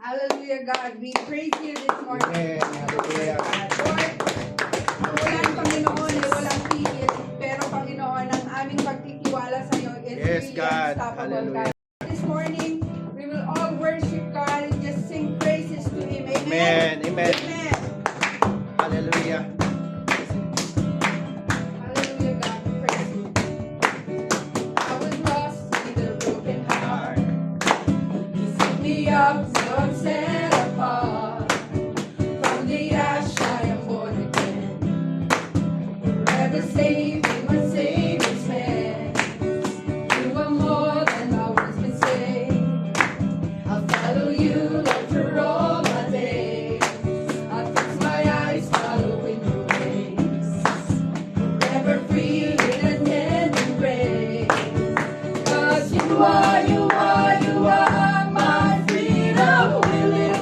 Hallelujah, God. We praise you this morning. Amen. Hallelujah. Lord, walang Panginoon ay walang pigil. Pero Panginoon, ang aming pagtitiwala sa iyo is Yes, really God. unstoppable, Hallelujah. God. This morning, we will all worship God and just sing praises to Him. Amen. Amen. Amen. Hallelujah. Hallelujah, God. We praise you. I was lost with a broken heart. You set me up, so I'm set apart. From the ash I am born again. Forever saving my Savior's hand. You are more than I was been say. I'll follow you, Lord, for all my days. I'll fix my eyes following your ways. Forever free in attending grace. 'Cause you are my freedom, willing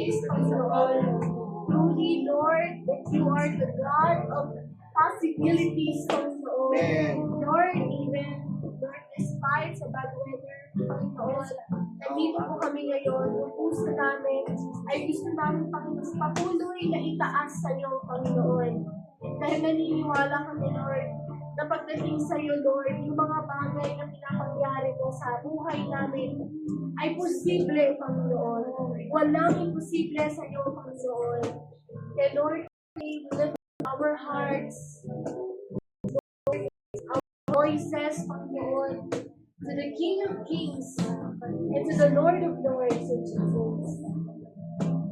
praise, Panginoon. Truly, Lord, that you are the God of possibilities, Panginoon. Amen. Lord, even, Lord, despite sa bad weather, Panginoon, nandito po kami ngayon. Yung puso namin ay gusto namin, Panginoon, patuloy na itaas sa iyo, Panginoon. Dahil naniniwala kami, Lord, na pagdating sa iyo, Lord, yung mga bagay na pinapangyari mo sa buhay namin ay posible, Panginoon. Walang imposible sa iyo, Panginoon. Kaya, Lord, we lift our hearts, voices, Panginoon, to the King of Kings and to the Lord of Lords, O Jesus.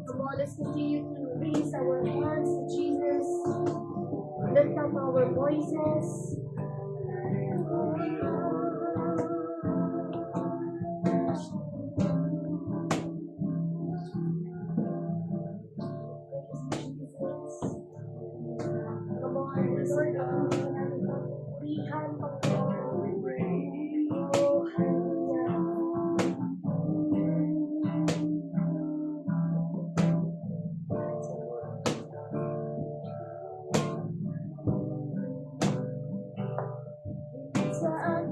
Come on, let's continue to raise our hands to Jesus, lift up our voices. Come on, Lord, we have Oh, hallelujah. Saan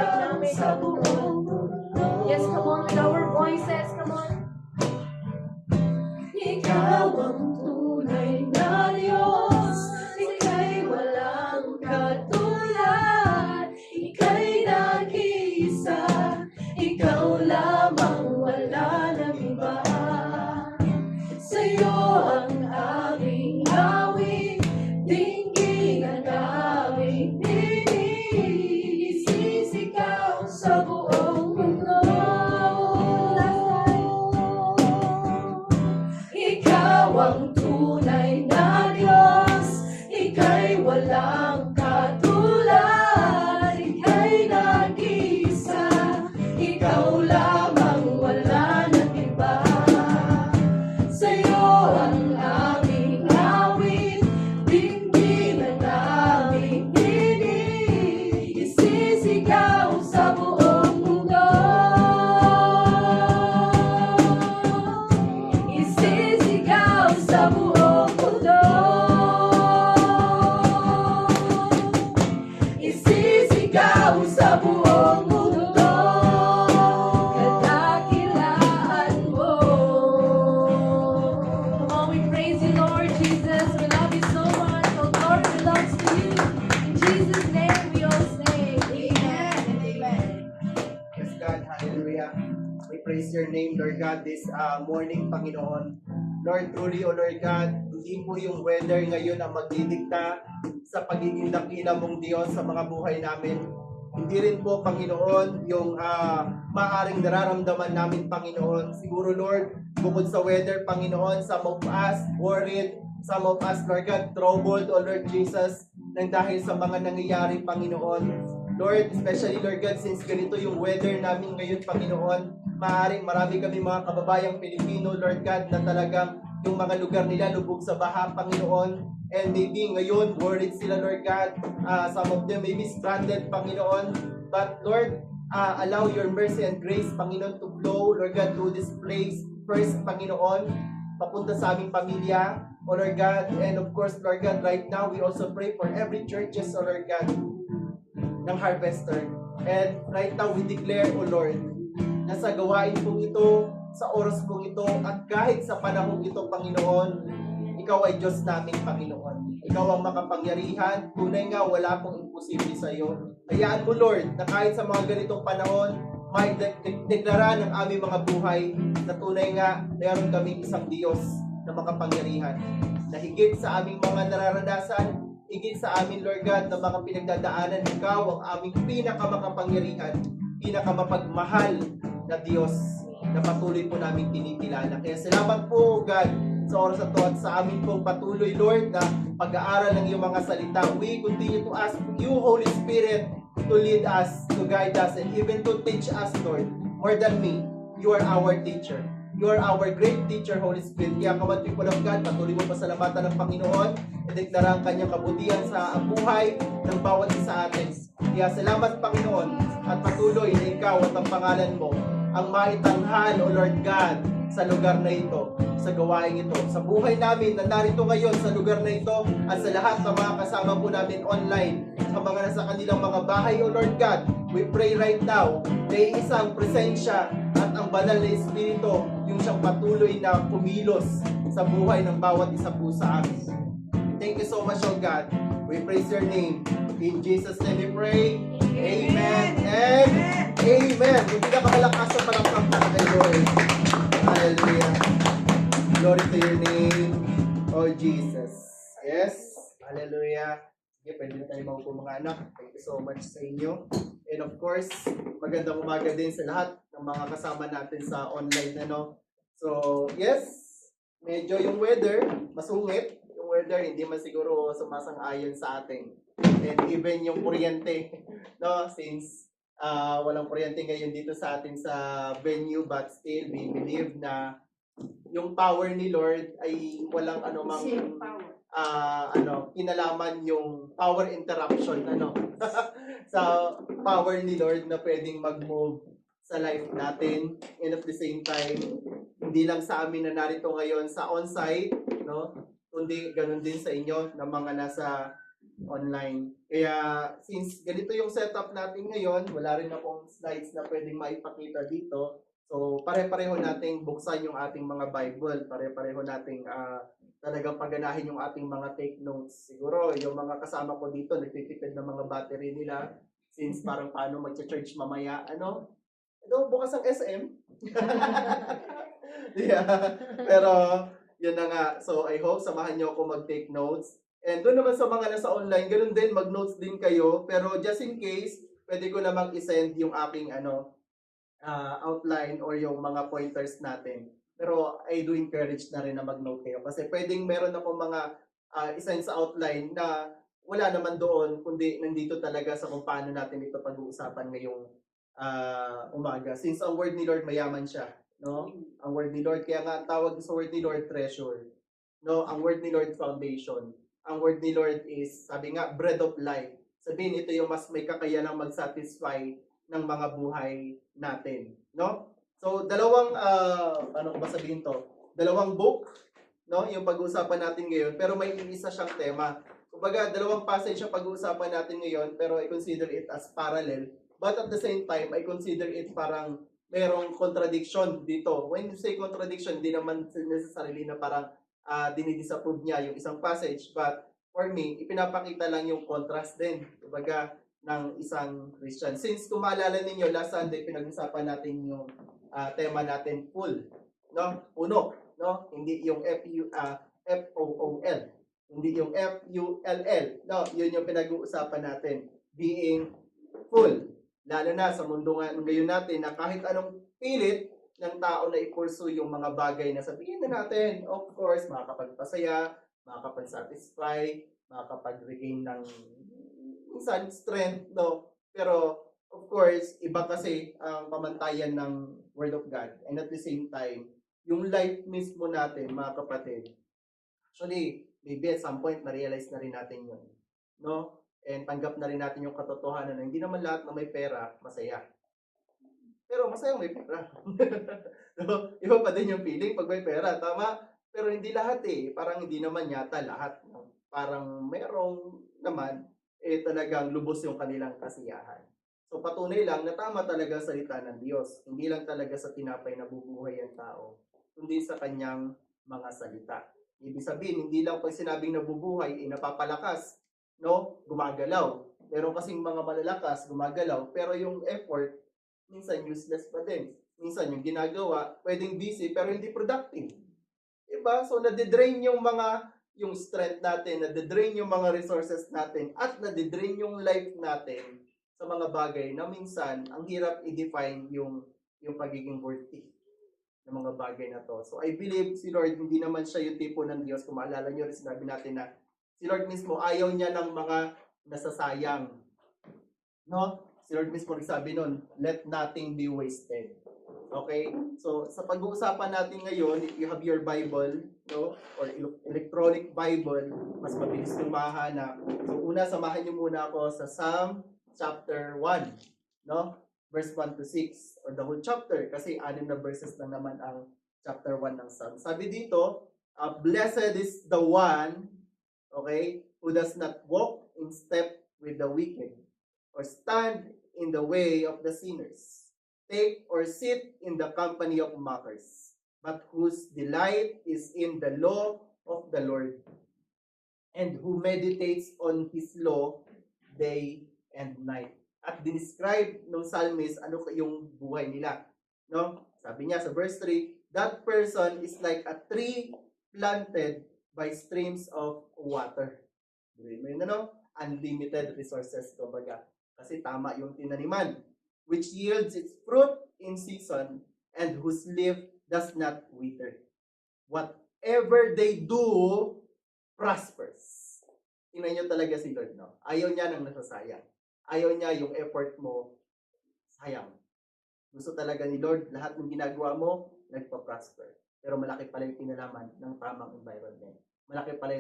namin. Yes, come on with our voices, come on. Ikaw ang tunay na Diyos, Ika'y walang katulad, Ika'y nag-iisa, Ikaw lamang, wala nang iba. Sa'yo ang aming awit, dinggin ang aming tinig, isisigaw sa buong mundo. Ikaw ang tunay na Diyos, Ika'y walang katulad, Ika'y nag-iisa, Ikaw lamang, wala nang iba. Sa'yo ang aming awit, dinggin ang aming tinig, isisigaw sa buong mundo. Isisigaw sa buong mundo. Isisigaw sa buong mundo. Kadakilaan mo. Come on, we praise you, Lord Jesus. We love you so much. Oh, glory belongs to you. In Jesus' name we all say, Amen and Amen. Yes, God. Hallelujah. We praise your name, Lord God, this morning, Panginoon. Lord, truly, O Lord God, hindi po yung weather ngayon ang magdidikta sa pagiging dakila mong Diyos sa mga buhay namin. Hindi rin po, Panginoon, yung maaring nararamdaman namin, Panginoon. Siguro, Lord, bukod sa weather, Panginoon, some of us worried, some of us, Lord God, troubled, O Lord Jesus, nang dahil sa mga nangyayari, Panginoon. Lord, especially, Lord God, since ganito yung weather namin ngayon, Panginoon, maaaring marami kami mga kababayang Pilipino, Lord God, na talagang yung mga lugar nila lubog sa baha, Panginoon. And maybe ngayon, worried sila, Lord God. Some of them may be stranded, Panginoon. But Lord, allow your mercy and grace, Panginoon, to flow, Lord God, through this place. First, Panginoon, papunta sa aming pamilya, O Lord God. And of course, Lord God, right now, we also pray for every churches, O Lord God, ng Harvester. And right now, we declare, O Lord, na sa gawain pong ito, sa oras pong ito, at kahit sa panahon ito, Panginoon, Ikaw ay Diyos naming Panginoon. Ikaw ang makapangyarihan. Tunay nga, wala pong imposible sa iyo. Hayaan mo, Lord, na kahit sa mga ganitong panahon, may deklara ng aming mga buhay na tunay nga, mayroon kaming isang Diyos na makapangyarihan. Na higit sa aming mga nararanasan, higit sa amin, Lord God, na mga pinagdadaanan, Ikaw ang aming pinakamakapangyarihan, pinakamapagmahal na Diyos na patuloy po namin kinikilala. Kaya salamat po, God, sa oras na to at sa amin pong patuloy, Lord, na pag-aaral ng iyong mga salita. We continue to ask you, Holy Spirit, to lead us, to guide us, and even to teach us, Lord. More than me, you are our teacher. You are our great teacher, Holy Spirit. Kaya kawan people of God, patuloy mo pasalamatan ng Panginoon, ideklara ang kanyang kabutihan sa buhay ng bawat isa atin. Kaya salamat, Panginoon, at patuloy na ikaw at ang pangalan mo ang maitanghal, O Lord God, sa lugar na ito, sa gawain ito, sa buhay namin na narito ngayon sa lugar na ito at sa lahat ng mga kasama po namin online, sa mga nasa kanilang mga bahay, O Lord God. We pray right now na isang presensya at ang banal na Espiritu yung siyang patuloy na kumilos sa buhay ng bawat isa po sa amin. Thank you so much, O God. We praise your name. In Jesus' name we pray. Amen and Amen. Yung pinakamalakas sa palakpakan kay Lord. Hallelujah. Glory to your name, O Jesus. Yes. Hallelujah. Sige, pwede na tayo maupo mga anak. Thank you so much sa inyo. And of course, magandang umaga din sa lahat ng mga kasama natin sa online, ano. So, yes, medyo yung weather, masungit. Yung weather, hindi man siguro sumasang-ayon sa atin. And even yung kuryente, no, since walang kuryente ngayon dito sa atin sa venue, but still, we believe na yung power ni Lord ay walang anumang kinalaman yung power interruption sa power ni Lord na pwedeng mag-move sa life natin. And at the same time, hindi lang sa amin na narito ngayon sa on-site, no, kundi ganun din sa inyo na mga nasa online. Kaya since ganito yung setup natin ngayon, wala rin akong slides na pwedeng maipakita dito. So pare-pareho nating buksan yung ating mga Bible, pare-pareho nating talagang pagganahin yung ating mga take notes. Siguro yung mga kasama ko dito nagtitipid ng mga battery nila since parang paano mag-charge mamaya, bukas ang SM. Yeah. Pero yun na nga. So I hope samahan niyo ako mag-take notes. And doon naman sa mga nasa online, ganun din, mag-notes din kayo. Pero just in case, pwede ko namang isend yung aking outline or yung mga pointers natin. Pero I do encourage na rin na mag-note kayo. Kasi pwedeng meron ako mga isend sa outline na wala naman doon, kundi nandito talaga sa kung paano natin ito pag-uusapan ngayong umaga. Since ang word ni Lord mayaman siya, no? Ang word ni Lord, kaya nga ang tawag sa word ni Lord treasure. No, ang word ni Lord foundation. Ang word ni Lord is, sabi nga, bread of life. Sabihin, ito yung mas may kakayanang mag-satisfy ng mga buhay natin. No? So, dalawang, ano ko ba sabihin to? Dalawang book, no? Yung pag-uusapan natin ngayon, pero may isa siyang tema. Kumbaga, dalawang passage yung pag-uusapan natin ngayon, pero I consider it as parallel. But at the same time, I consider it parang merong contradiction dito. When you say contradiction, di naman necessarily na parang dinidisapprove niya yung isang passage, but for me, ipinapakita lang yung contrast din, kumbaga, ng isang Christian. Since kung maalala ninyo, last Sunday, pinag-usapan natin yung tema natin, full, no? Puno, no? Hindi yung F-O-O-L, hindi yung F-U-L-L, no? Yun yung pinag-uusapan natin, being full. Lalo na sa mundo ngayon natin na kahit anong pilit ng tao na i-pursue yung mga bagay na sabihin na natin, of course, makakapagpasaya, makakapag-satisfy, makakapag-regain ng minsan strength, no? Pero, of course, iba kasi ang pamantayan ng Word of God. And at the same time, yung life mismo natin, mga kapatid, actually, maybe at some point, na-realize na rin natin yun, no? And tanggap na rin natin yung katotohanan na hindi naman lahat na may pera, masaya. Pero masayang may pera. No? Iba pa din yung feeling pag may pera, tama? Pero hindi lahat eh. Parang hindi naman yata lahat. No? Parang merong naman, talagang lubos yung kanilang kasiyahan. So patunay lang na tama talaga ang salita ng Diyos. Hindi lang talaga sa tinapay na bubuhay ang tao, kundi sa kanyang mga salita. Ibig sabihin, hindi lang pag sinabing nabubuhay, napapalakas, no? Gumagalaw. Meron kasing mga malalakas, gumagalaw, pero yung effort, minsan useless pa din. Minsan yung ginagawa, pwedeng busy pero hindi productive. Diba? So nade-drain yung strength natin, nade-drain yung mga resources natin, at nade-drain yung life natin sa mga bagay na minsan ang hirap i-define yung pagiging worthy ng mga bagay na to. So I believe si Lord, hindi naman siya yung tipo ng Diyos. Kung maalala nyo rin, sinabi natin na si Lord mismo ayaw niya ng mga nasasayang. No? Si Lord mismo nagsabi nun, let nothing be wasted. Okay? So, sa pag-uusapan natin ngayon, if you have your Bible, no, or electronic Bible, mas mabilis nyo mahanap. So, una, samahan nyo muna ako sa Psalm chapter 1, no? Verse 1 to 6, or the whole chapter, kasi 6 na verses lang naman ang chapter 1 ng Psalm. Sabi dito, blessed is the one, okay, who does not walk in step with the wicked, or stand in the way of the sinners, take or sit in the company of mockers, but whose delight is in the law of the Lord, and who meditates on His law day and night. At describe ng psalmist ano yung buhay nila. No? Sabi niya sa verse 3, that person is like a tree planted by streams of water. Unlimited resources, kumbaga. Kasi tama yung tinaniman, which yields its fruit in season, and whose leaf does not wither. Whatever they do prospers. Tingnan nyo talaga si Lord, no? Ayaw niya ng nasasayang. Ayaw niya yung effort mo sayang. Gusto talaga ni Lord, lahat ng ginagawa mo, nagpa-prosper. Pero malaki pala yung kinalaman ng tamang environment. Malaki pala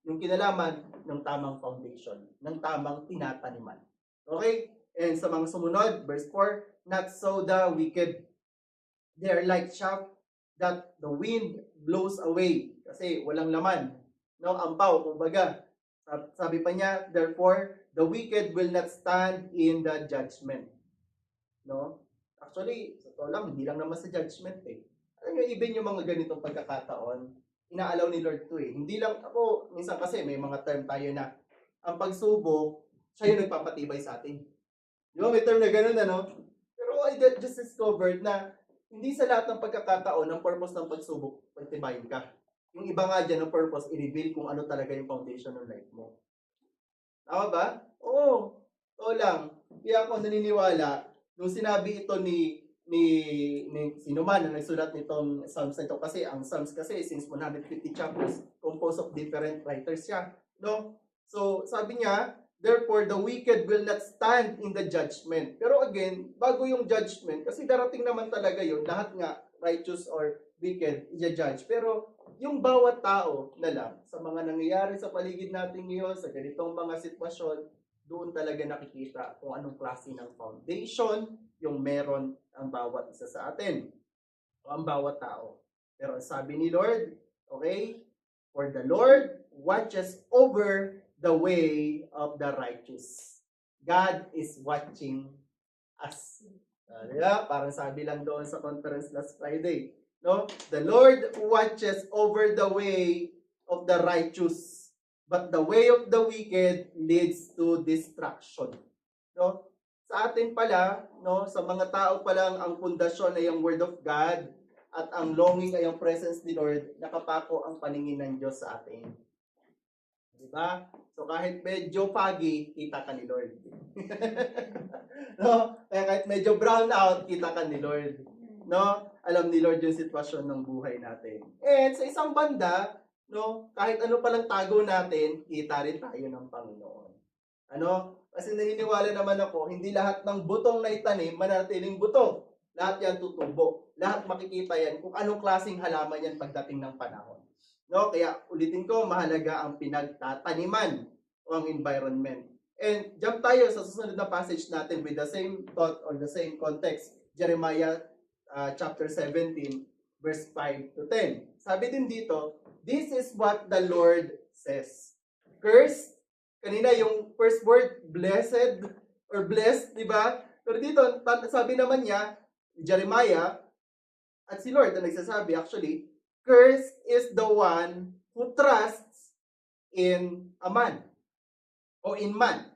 yung kinalaman ng tamang foundation, ng tamang tinataniman. Okay? And sa mga sumunod, verse 4, not so the wicked. They are like chaff that the wind blows away. Kasi walang laman. No? Ampaw, kumbaga. Sabi pa niya, therefore, the wicked will not stand in the judgment. No? Actually, sa totoo lang, hindi lang naman sa judgment eh. Alam niyo, even yung mga ganitong pagkakataon, inaalaw ni Lord to eh. Hindi lang ako, minsan kasi may mga term tayo na ang pagsubok, siya yung nagpapatibay sa atin. Di ba? May term na gano'n, ano? Pero I just discovered na hindi sa lahat ng pagkakataon, ang purpose ng pagsubok, pagtibayin ka. Yung iba nga dyan, ang purpose, i-reveal kung ano talaga yung foundation ng life mo. Tama ba? Oo. Oo lang. Kaya ako naniniwala, nung sinabi ito ni sino man na nagsulat nitong Psalms na ito, kasi ang Psalms kasi since 150 chapters, composed of different writers siya. No? So, sabi niya, therefore, the wicked will not stand in the judgment. Pero again, bago yung judgment, kasi darating naman talaga yun, lahat nga, righteous or wicked, i-judge. Pero, yung bawat tao na lang, sa mga nangyayari sa paligid natin ngayon, sa ganitong mga sitwasyon, doon talaga nakikita kung anong klase ng foundation yung meron ang bawat isa sa atin, o ang bawat tao. Pero sabi ni Lord, okay, for the Lord watches over the way of the righteous. God is watching us. Diba? Parang sabi lang doon sa conference last Friday. No? The Lord watches over the way of the righteous, but the way of the wicked leads to destruction. No? Sa atin pala, no, sa mga tao pa lang ang pundasyon ay ang Word of God at ang longing ay ang presence ni Lord, nakapako ang paningin ng Diyos sa atin. Diba? So kahit medyo foggy, kita ka ni Lord. No? Kaya kahit medyo brown out, kita ka ni Lord. No? Alam ni Lord yung sitwasyon ng buhay natin. And sa isang banda, no, kahit ano palang tago natin, kita rin tayo ng Panginoon. Ano? Kasi naniniwala naman ako, hindi lahat ng butong na itanim manatiling buto. Lahat yan tutubo. Lahat makikita yan kung anong klaseng halaman yan pagdating ng panahon. No? Kaya ulitin ko, mahalaga ang pinagtataniman o ang environment. And jump tayo sa susunod na passage natin with the same thought or the same context. Jeremiah chapter 17, verse 5 to 10. Sabi din dito, this is what the Lord says. Cursed, kanina yung first word, blessed or blessed, di ba? Pero dito, sabi naman niya, Jeremiah, at si Lord na nagsasabi actually, cursed is the one who trusts in a man o in man,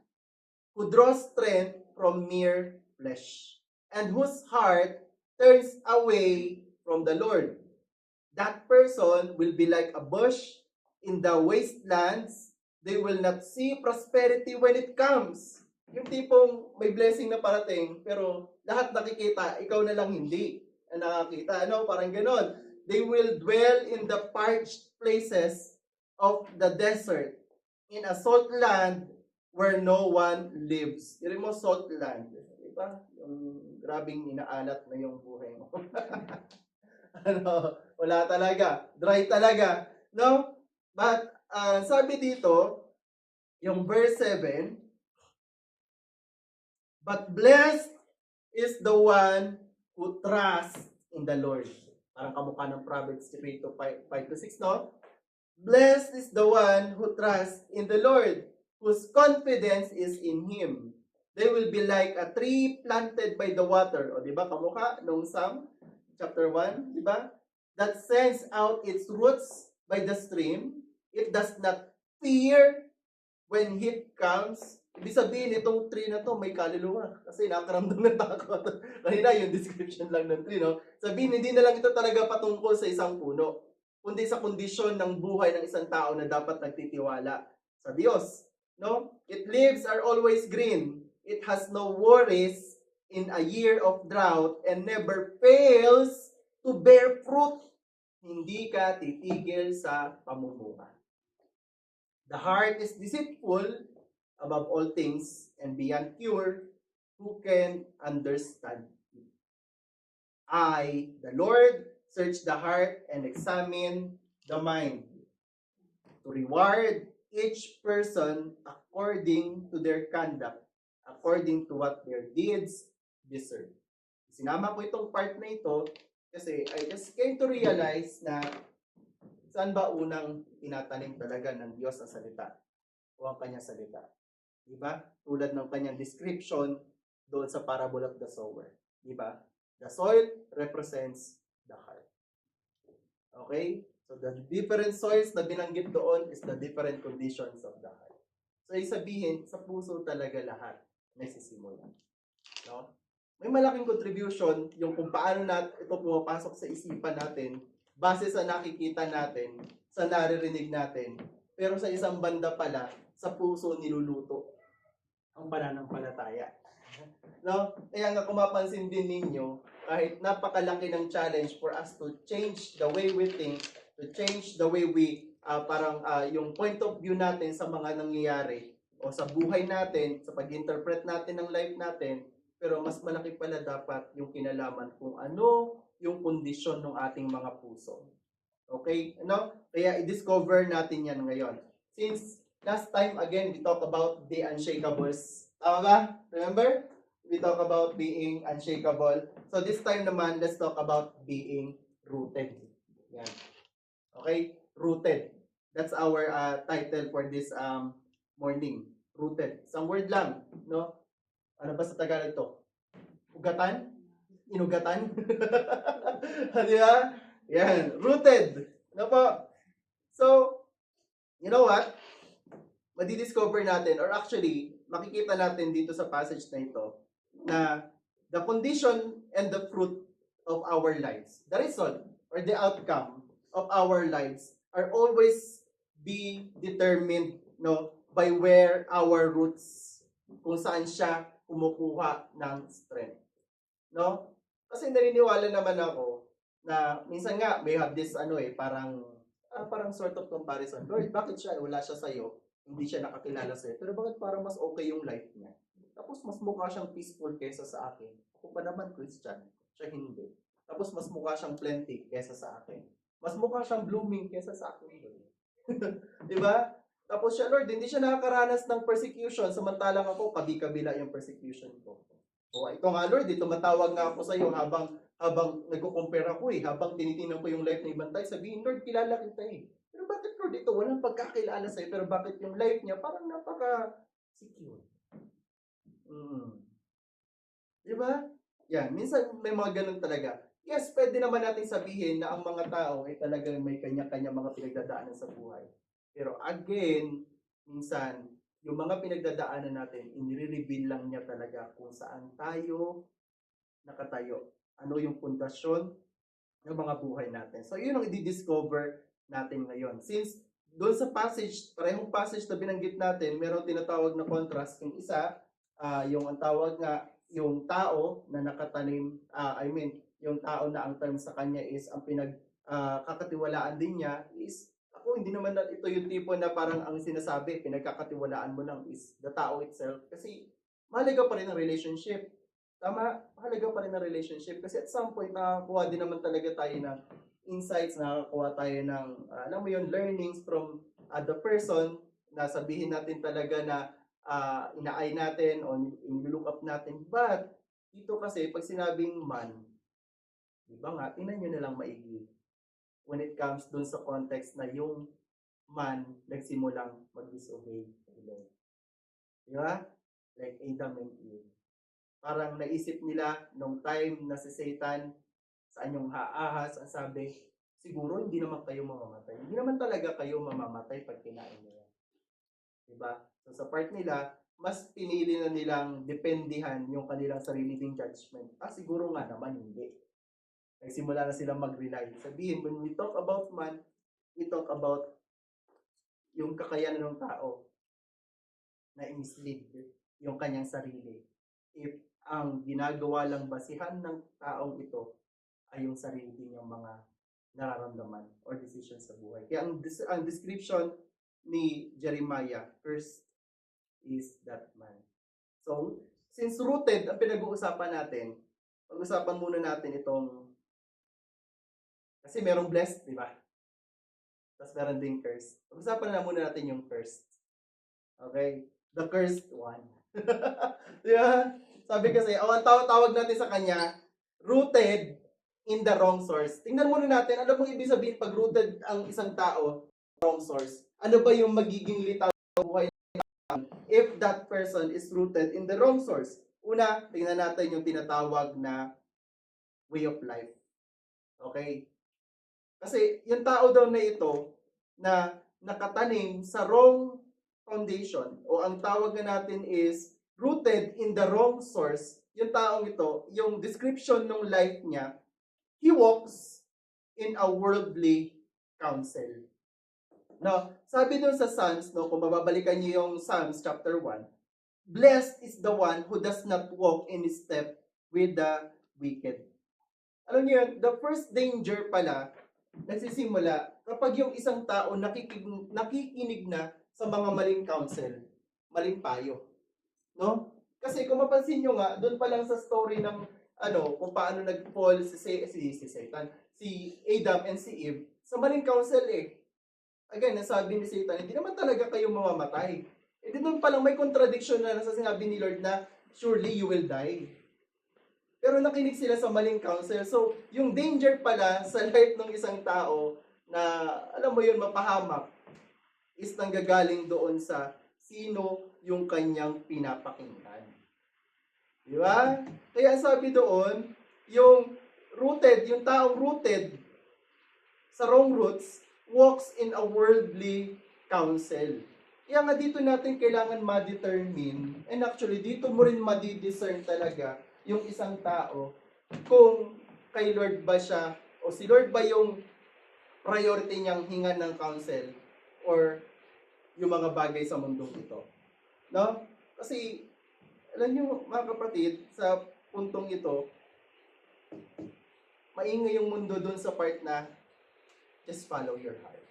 who draws strength from mere flesh, and whose heart turns away from the Lord. That person will be like a bush in the wastelands. They will not see prosperity when it comes. Yung tipong may blessing na parating, pero lahat nakikita, ikaw na lang hindi nakakita. Ano? Parang ganon. They will dwell in the parched places of the desert, in a salt land where no one lives. Yung mo, salt land. Diba? Yung grabing inaalat na yung buhay mo. Ano? Wala talaga. Dry talaga. No? But, sabi dito, yung verse 7, but blessed is the one who trusts in the Lord. Parang kamukha ng Proverbs 3 to 5 to 6, no? Blessed is the one who trusts in the Lord, whose confidence is in Him. They will be like a tree planted by the water. O, di ba? Kamukha nung Psalm chapter 1, di ba? That sends out its roots by the stream. It does not fear when heat comes. Ibig sabihin, itong tree na to may kaluluwa. Kasi nakaramdam ng takot. Kanina yung description lang ng tree, no? Sabihin, hindi na lang ito talaga patungkol sa isang puno, kundi sa kondisyon ng buhay ng isang tao na dapat nagtitiwala sa Diyos. No? Its leaves are always green. It has no worries in a year of drought and never fails to bear fruit. Hindi ka titigil sa pamumuhay. The heart is deceitful above all things and beyond cure. Who can understand it? I, the Lord, search the heart and examine the mind, to reward each person according to their conduct, according to what their deeds deserve. Sinama ko itong part na ito kasi I just came to realize na saan ba unang tinatanim talaga ng Diyos ang salita? o ang kanyang salita. Diba? Tulad ng kanyang description doon sa parable of the sower. Diba? The soil represents the heart. Okay? So the different soils na binanggit doon is the different conditions of the heart. So sabihin, sa puso talaga lahat nagsisimula. No? May malaking contribution yung kung paano ito pumapasok sa isipan natin base sa nakikita natin, sa naririnig natin. Pero sa isang banda pala, sa puso niluluto ang pananampalataya. No? Kaya nga kung mapansin din ninyo, kahit napakalaki ng challenge for us to change the way we think, to change the way we, yung point of view natin sa mga nangyayari, o sa buhay natin, sa pag-interpret natin ng life natin, pero mas malaki pala dapat yung kinalaman kung ano yung kondisyon ng ating mga puso. Okay? No? Kaya i-discover natin yan ngayon. Since last time, again, we talk about the unshakables. Tama ba? Remember? We talk about being unshakable. So this time naman, let's talk about being rooted. Yan. Okay? Rooted. That's our title for this morning. Rooted. Isang word lang. No? Ano ba sa Tagalog to? Ugatan? Inugatan? Di ba? Yan. Rooted. No po? So, you know what? Madidiscover natin, or actually, makikita natin dito sa passage na ito, na the condition and the fruit of our lives, the result or the outcome of our lives are always be determined, no, by where our roots, kung saan siya kumukuha ng strength. No? Kasi naniniwala naman ako na minsan nga may have this parang sort of comparison. Lord, bakit siya wala siya sa iyo? Hindi siya nakakilala sa iyo. Pero bakit parang mas okay yung life niya? Tapos mas mukha siyang peaceful kaysa sa akin. Ako pa naman Christian, siya hindi. Tapos mas mukha siyang plenty kaysa sa akin. Mas mukha siyang blooming kaysa sa akin. Di ba? Tapos siya, Lord, hindi siya nakakaranas ng persecution, samantalang ako, kabi-kabila yung persecution ko. O ito nga, Lord, tumatawag nga ako sa iyo habang nagko-compare ako habang tinitingnan ko yung life ng ibang tayo, sabihin, Lord, kilala kita Pero bakit, Lord, ito walang pagkakilala sa iyo, pero bakit yung life niya parang napaka-secure? Di ba? Yan, minsan may mga ganun talaga. Yes, pwede naman natin sabihin na ang mga tao ay talagang may kanya-kanya mga pinagdadaanan sa buhay. Pero again, minsan, yung mga pinagdadaanan natin, inire-reveal lang niya talaga kung saan tayo nakatayo. Ano yung pundasyon ng mga buhay natin. So, yun ang i-discover natin ngayon. Since doon sa passage, parehong passage na binanggit natin, meron tinatawag na contrast. Yung isa, yung ang tawag nga, yung tao na nakatanim, yung tao na ang term sa kanya is, ang kakatiwalaan din niya is, hindi naman ito yung tipo na parang ang sinasabi, pinagkakatiwalaan mo lang is the tao itself. Kasi mahalaga pa rin ang relationship. Tama? Mahalaga pa rin ang relationship. Kasi at some point, nakakuha din naman talaga tayo ng insights, nakakuha tayo ng, learnings from the person na sabihin natin talaga na ina-eye natin o in-look up natin. But, dito kasi, pag sinabing man, di ba nga, tingnan nyo na lang maigi. When it comes dun sa context na yung man nagsimulang mag-disobey sa Lord. Di ba? Like Adam and Eve. Parang naisip nila nung time na si Satan sa anyong haahas, ang sabi, siguro hindi naman kayo mamamatay. Hindi naman talaga kayo mamamatay pag kinain nila. Di ba? So sa part nila, mas pinili na nilang dependihan yung kanilang sarili ding judgment. Siguro nga naman hindi. Nagsimula na silang mag-rely. Sabihin, when we talk about man, we talk about yung kakayanan ng tao na i-mislead yung kanyang sarili. If ang ginagawa lang basihan ng taong ito ay yung sarili niyang mga nararamdaman or decisions sa buhay. Kaya ang description ni Jeremiah, first is that man. So, since rooted ang pinag-uusapan natin, pag-usapan muna natin itong kasi merong blessed, di ba? Tapos meron ding cursed. Pag-usapan na muna natin yung cursed. Okay? The cursed one. Di ba? Sabi kasi, ang tawag natin sa kanya, rooted in the wrong source. Tingnan muna natin, ano bang ibig sabihin pag rooted ang isang tao, wrong source? Ano ba yung magiging litaw sa buhay if that person is rooted in the wrong source. Una, tingnan natin yung tinatawag na way of life. Okay? Kasi yung tao daw na ito na nakatanim sa wrong foundation o ang tawag na natin is rooted in the wrong source, yung taong ito, yung description ng life niya, he walks in a worldly counsel. No, sabi dun sa Psalms, no, kung mababalikan niyo yung Psalms chapter 1, blessed is the one who does not walk in step with the wicked. Alam niyo yun, the first danger pala nagsisimula kapag yung isang tao nakikinig na sa mga maling counsel, maling payo. No? Kasi kung mapansin nyo nga, doon pa lang sa story ng kung paano nag-fall si Satan, si Adam and si Eve, sa maling counsel eh. Again, nasabi ni Satan, hindi naman talaga kayo mamamatay. Eh di doon pa lang may contradiction na sa sinabi ni Lord na surely you will die. Pero nakinig sila sa maling counsel. So, yung danger pala sa life ng isang tao na, alam mo yun, mapahamak, is nanggagaling doon sa sino yung kanyang pinapakinggan. Di ba? Kaya sabi doon, yung taong rooted sa wrong roots, walks in a worldly counsel. Kaya nga dito natin kailangan ma-determine, and actually dito mo rin ma-discern talaga yung isang tao kung kay Lord ba siya o si Lord ba yung priority niyang hingan ng counsel or yung mga bagay sa mundong ito. No? Kasi alam niyo mga kapatid, sa puntong ito, maingay yung mundo doon sa part na just follow your heart.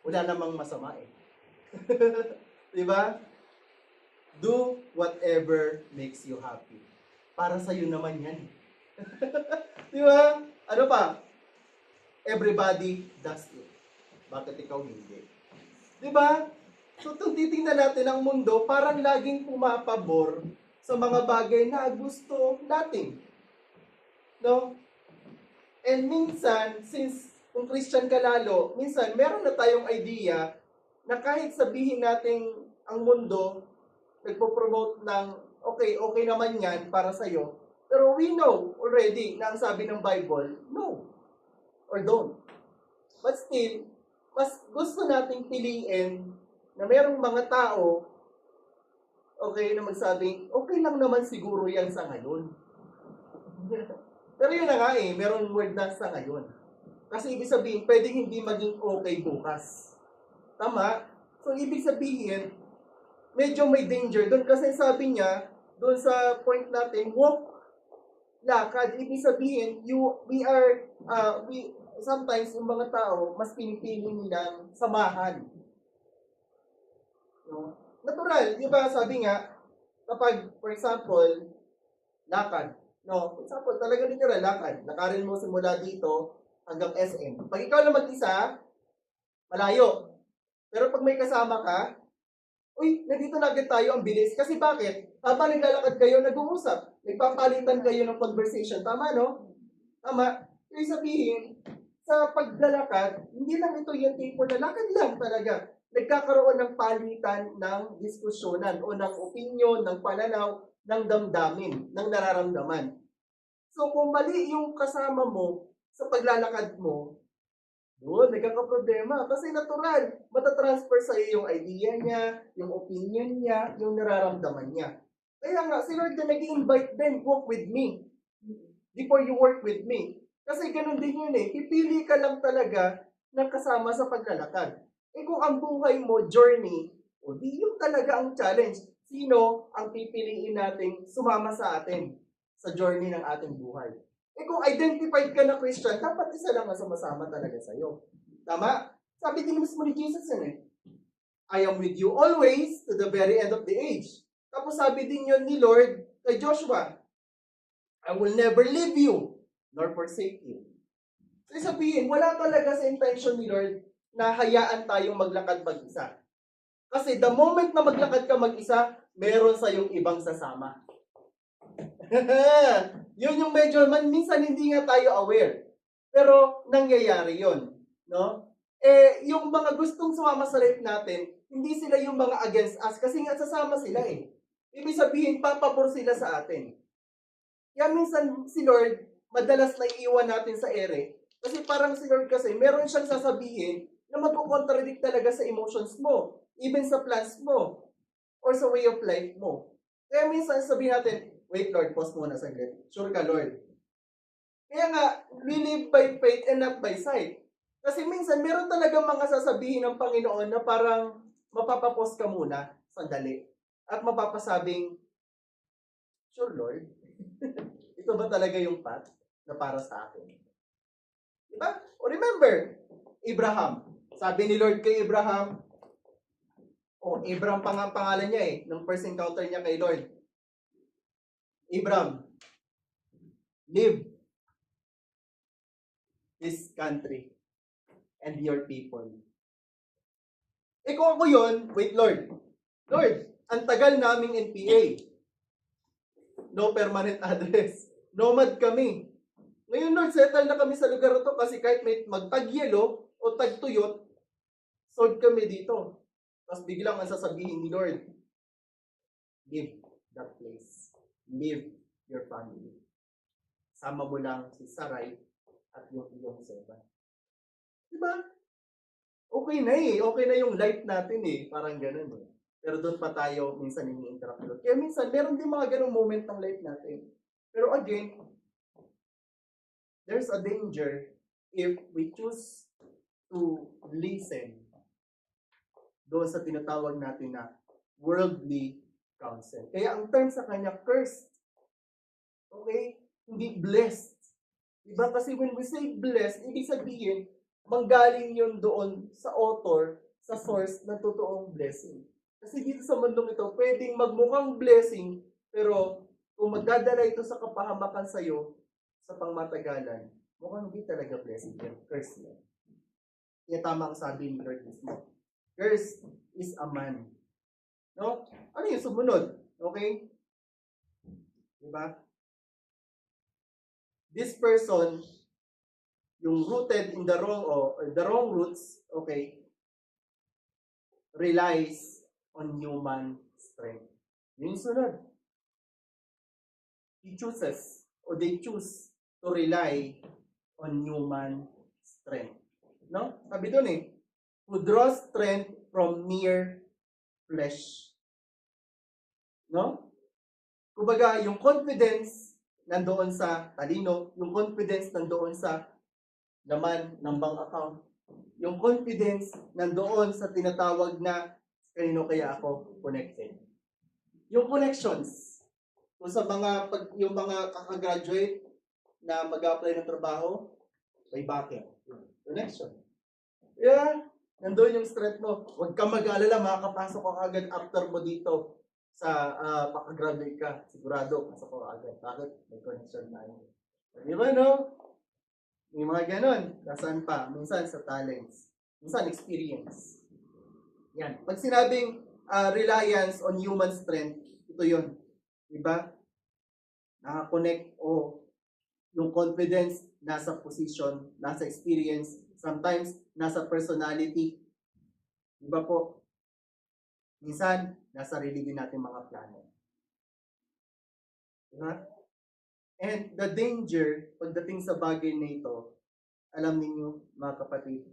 Wala namang masama eh. Diba? Do whatever makes you happy. Para sa'yo naman yan. Diba? Ano pa? Everybody does it. Bakit ikaw hindi? Diba? So, kung titingnan natin ang mundo, parang laging pumapabor sa mga bagay na gusto natin. No? And minsan, since kung Christian ka lalo, minsan meron na tayong idea na kahit sabihin natin ang mundo, nagpo-promote ng okay naman yan para sa'yo. Pero we know already na ang sabi ng Bible, no. Or don't. But still, mas gusto nating piliin na merong mga tao, na magsabing, okay lang naman siguro yan sa ngayon. Pero yun na nga merong word na sa ngayon. Kasi ibig sabihin, pwedeng hindi maging okay bukas. Tama? So, ibig sabihin, medyo may danger doon kasi sabi niya, doon sa point natin, walk, lakad. Ibig sabihin, sometimes yung mga tao, mas pinipili nilang samahan. No? Natural, di ba? Sabi nga, kapag, for example, lakad. No? For example, talaga literal, lakad. Lakarin mo simula dito hanggang SM. Pag ikaw lang mag-isa, malayo. Pero pag may kasama ka, nandito na agad tayo, ang bilis. Kasi bakit? Habang naglalakad kayo, nag-uusap. Nagpapalitan kayo ng conversation. Tama, no? Tama. Ibig sabihin, sa paglalakad, hindi lang ito yung tipo na lakad lang talaga. Nagkakaroon ng palitan ng diskusyonan o ng opinion, ng pananaw, ng damdamin, ng nararamdaman. So, kung mali yung kasama mo sa paglalakad mo, doon, nagkakaproblema. Kasi natural, matatransfer sa iyo yung idea niya, yung opinion niya, yung nararamdaman niya. Kaya nga, si Lord na nag-invite din, walk with me. Before you work with me. Kasi ganun din yun Pipili ka lang talaga ng kasama sa paglalakad. Kung ang buhay mo, journey, di yun talaga ang challenge. Sino ang pipiliin nating sumama sa atin sa journey ng ating buhay? Kung identified ka na Christian, dapat isa lang ang sumasama talaga sa'yo. Tama? Sabi din mismo ni Jesus yun I am with you always to the very end of the age. Tapos sabi din yun ni Lord kay Joshua, I will never leave you nor forsake you. So sabihin, wala talaga sa intention ni Lord na hayaan tayong maglakad mag-isa. Kasi the moment na maglakad ka mag-isa, meron sa yung ibang sasama. Yun yung medyo, minsan hindi nga tayo aware. Pero nangyayari yun. No? yung mga gustong sumama sa life natin, hindi sila yung mga against us kasi nga sasama sila eh. Ibig sabihin, papabor sila sa atin. Kaya minsan si Lord, madalas na iiwan natin sa ere. Kasi parang si Lord kasi, meron siyang sasabihin na magkukontradict talaga sa emotions mo, even sa plans mo, or sa way of life mo. Kaya minsan sabihin natin, wait Lord, pause muna saglit. Sure ka Lord? Kaya nga, we live by faith and not by sight. Kasi minsan, meron talagang mga sasabihin ng Panginoon na parang mapapapos ka muna, sandali. At mapapasabing, sure Lord, ito ba talaga yung path na para sa akin? Diba? O remember, Abraham. Sabi ni Lord kay Abraham, Abraham pa nga ang pangalan niya eh, nung first encounter niya kay Lord. Abraham, live this country and your people. Kung ako yun, wait Lord, ang tagal naming NPA. No permanent address. Nomad kami. Ngayon Lord, settle na kami sa lugar na to kasi kahit may magtag-yelo o tag-tuyot, sold kami dito. Tapos biglang ang sasabihin ni Lord, leave that place. Leave your family. Sama mo lang si Sarai at yung iyong servant. Diba? Okay na eh. Okay na yung life natin eh. Parang ganun eh. Pero doon pa tayo minsan ini-interrupt Lord. Kaya minsan, meron din mga ganung moment ng life natin. Pero again, there's a danger if we choose to listen doon sa tinatawag natin na worldly counsel. Kaya ang term sa kanya, cursed. Okay? Hindi blessed. Diba? Kasi when we say blessed, ibig sabihin, manggaling yun doon sa author, sa source ng totoong blessing. Kasi dito sa mundong ito, pwedeng magmukhang blessing, pero kung magdadala ito sa kapahamakan sa'yo, sa pangmatagalan, mukhang hindi talaga blessing yan. Curse yan. Kaya tama ang sabi ni Lord mismo. Curse is a man. No? Ano yung sumunod? Okay? Diba? This person, yung rooted in the wrong roots, okay, relies on human strength. Yung sunod. They choose to rely on human strength. No? Sabi doon eh, who draws strength from mere flesh. No? Kumbaga, yung confidence nandoon sa talino, yung confidence nandoon sa laman ng bank account, yung confidence nandoon sa tinatawag na kanino kaya ako connected. Yung connections, kung sa yung mga kakagraduate na mag-apply ng trabaho, may bakit. Connection. Yeah, nandoon yung strength mo. Huwag ka mag-alala, makakapasok ka agad after mo dito sa pakagraduate ka. Sigurado, pasok ka agad. Bakit? May connection tayo. Di ba, no? May mga ganon. Nasaan pa? Minsan sa talents. Minsan experience. Yan. Pag sinabing reliance on human strength, ito yun. Diba? Nakakonect o yung confidence nasa position, nasa experience, sometimes nasa personality. Diba po? Minsan, nasa sarili din natin mga plano. Diba? And the danger, pagdating sa bagay na ito, alam ninyo mga kapatid,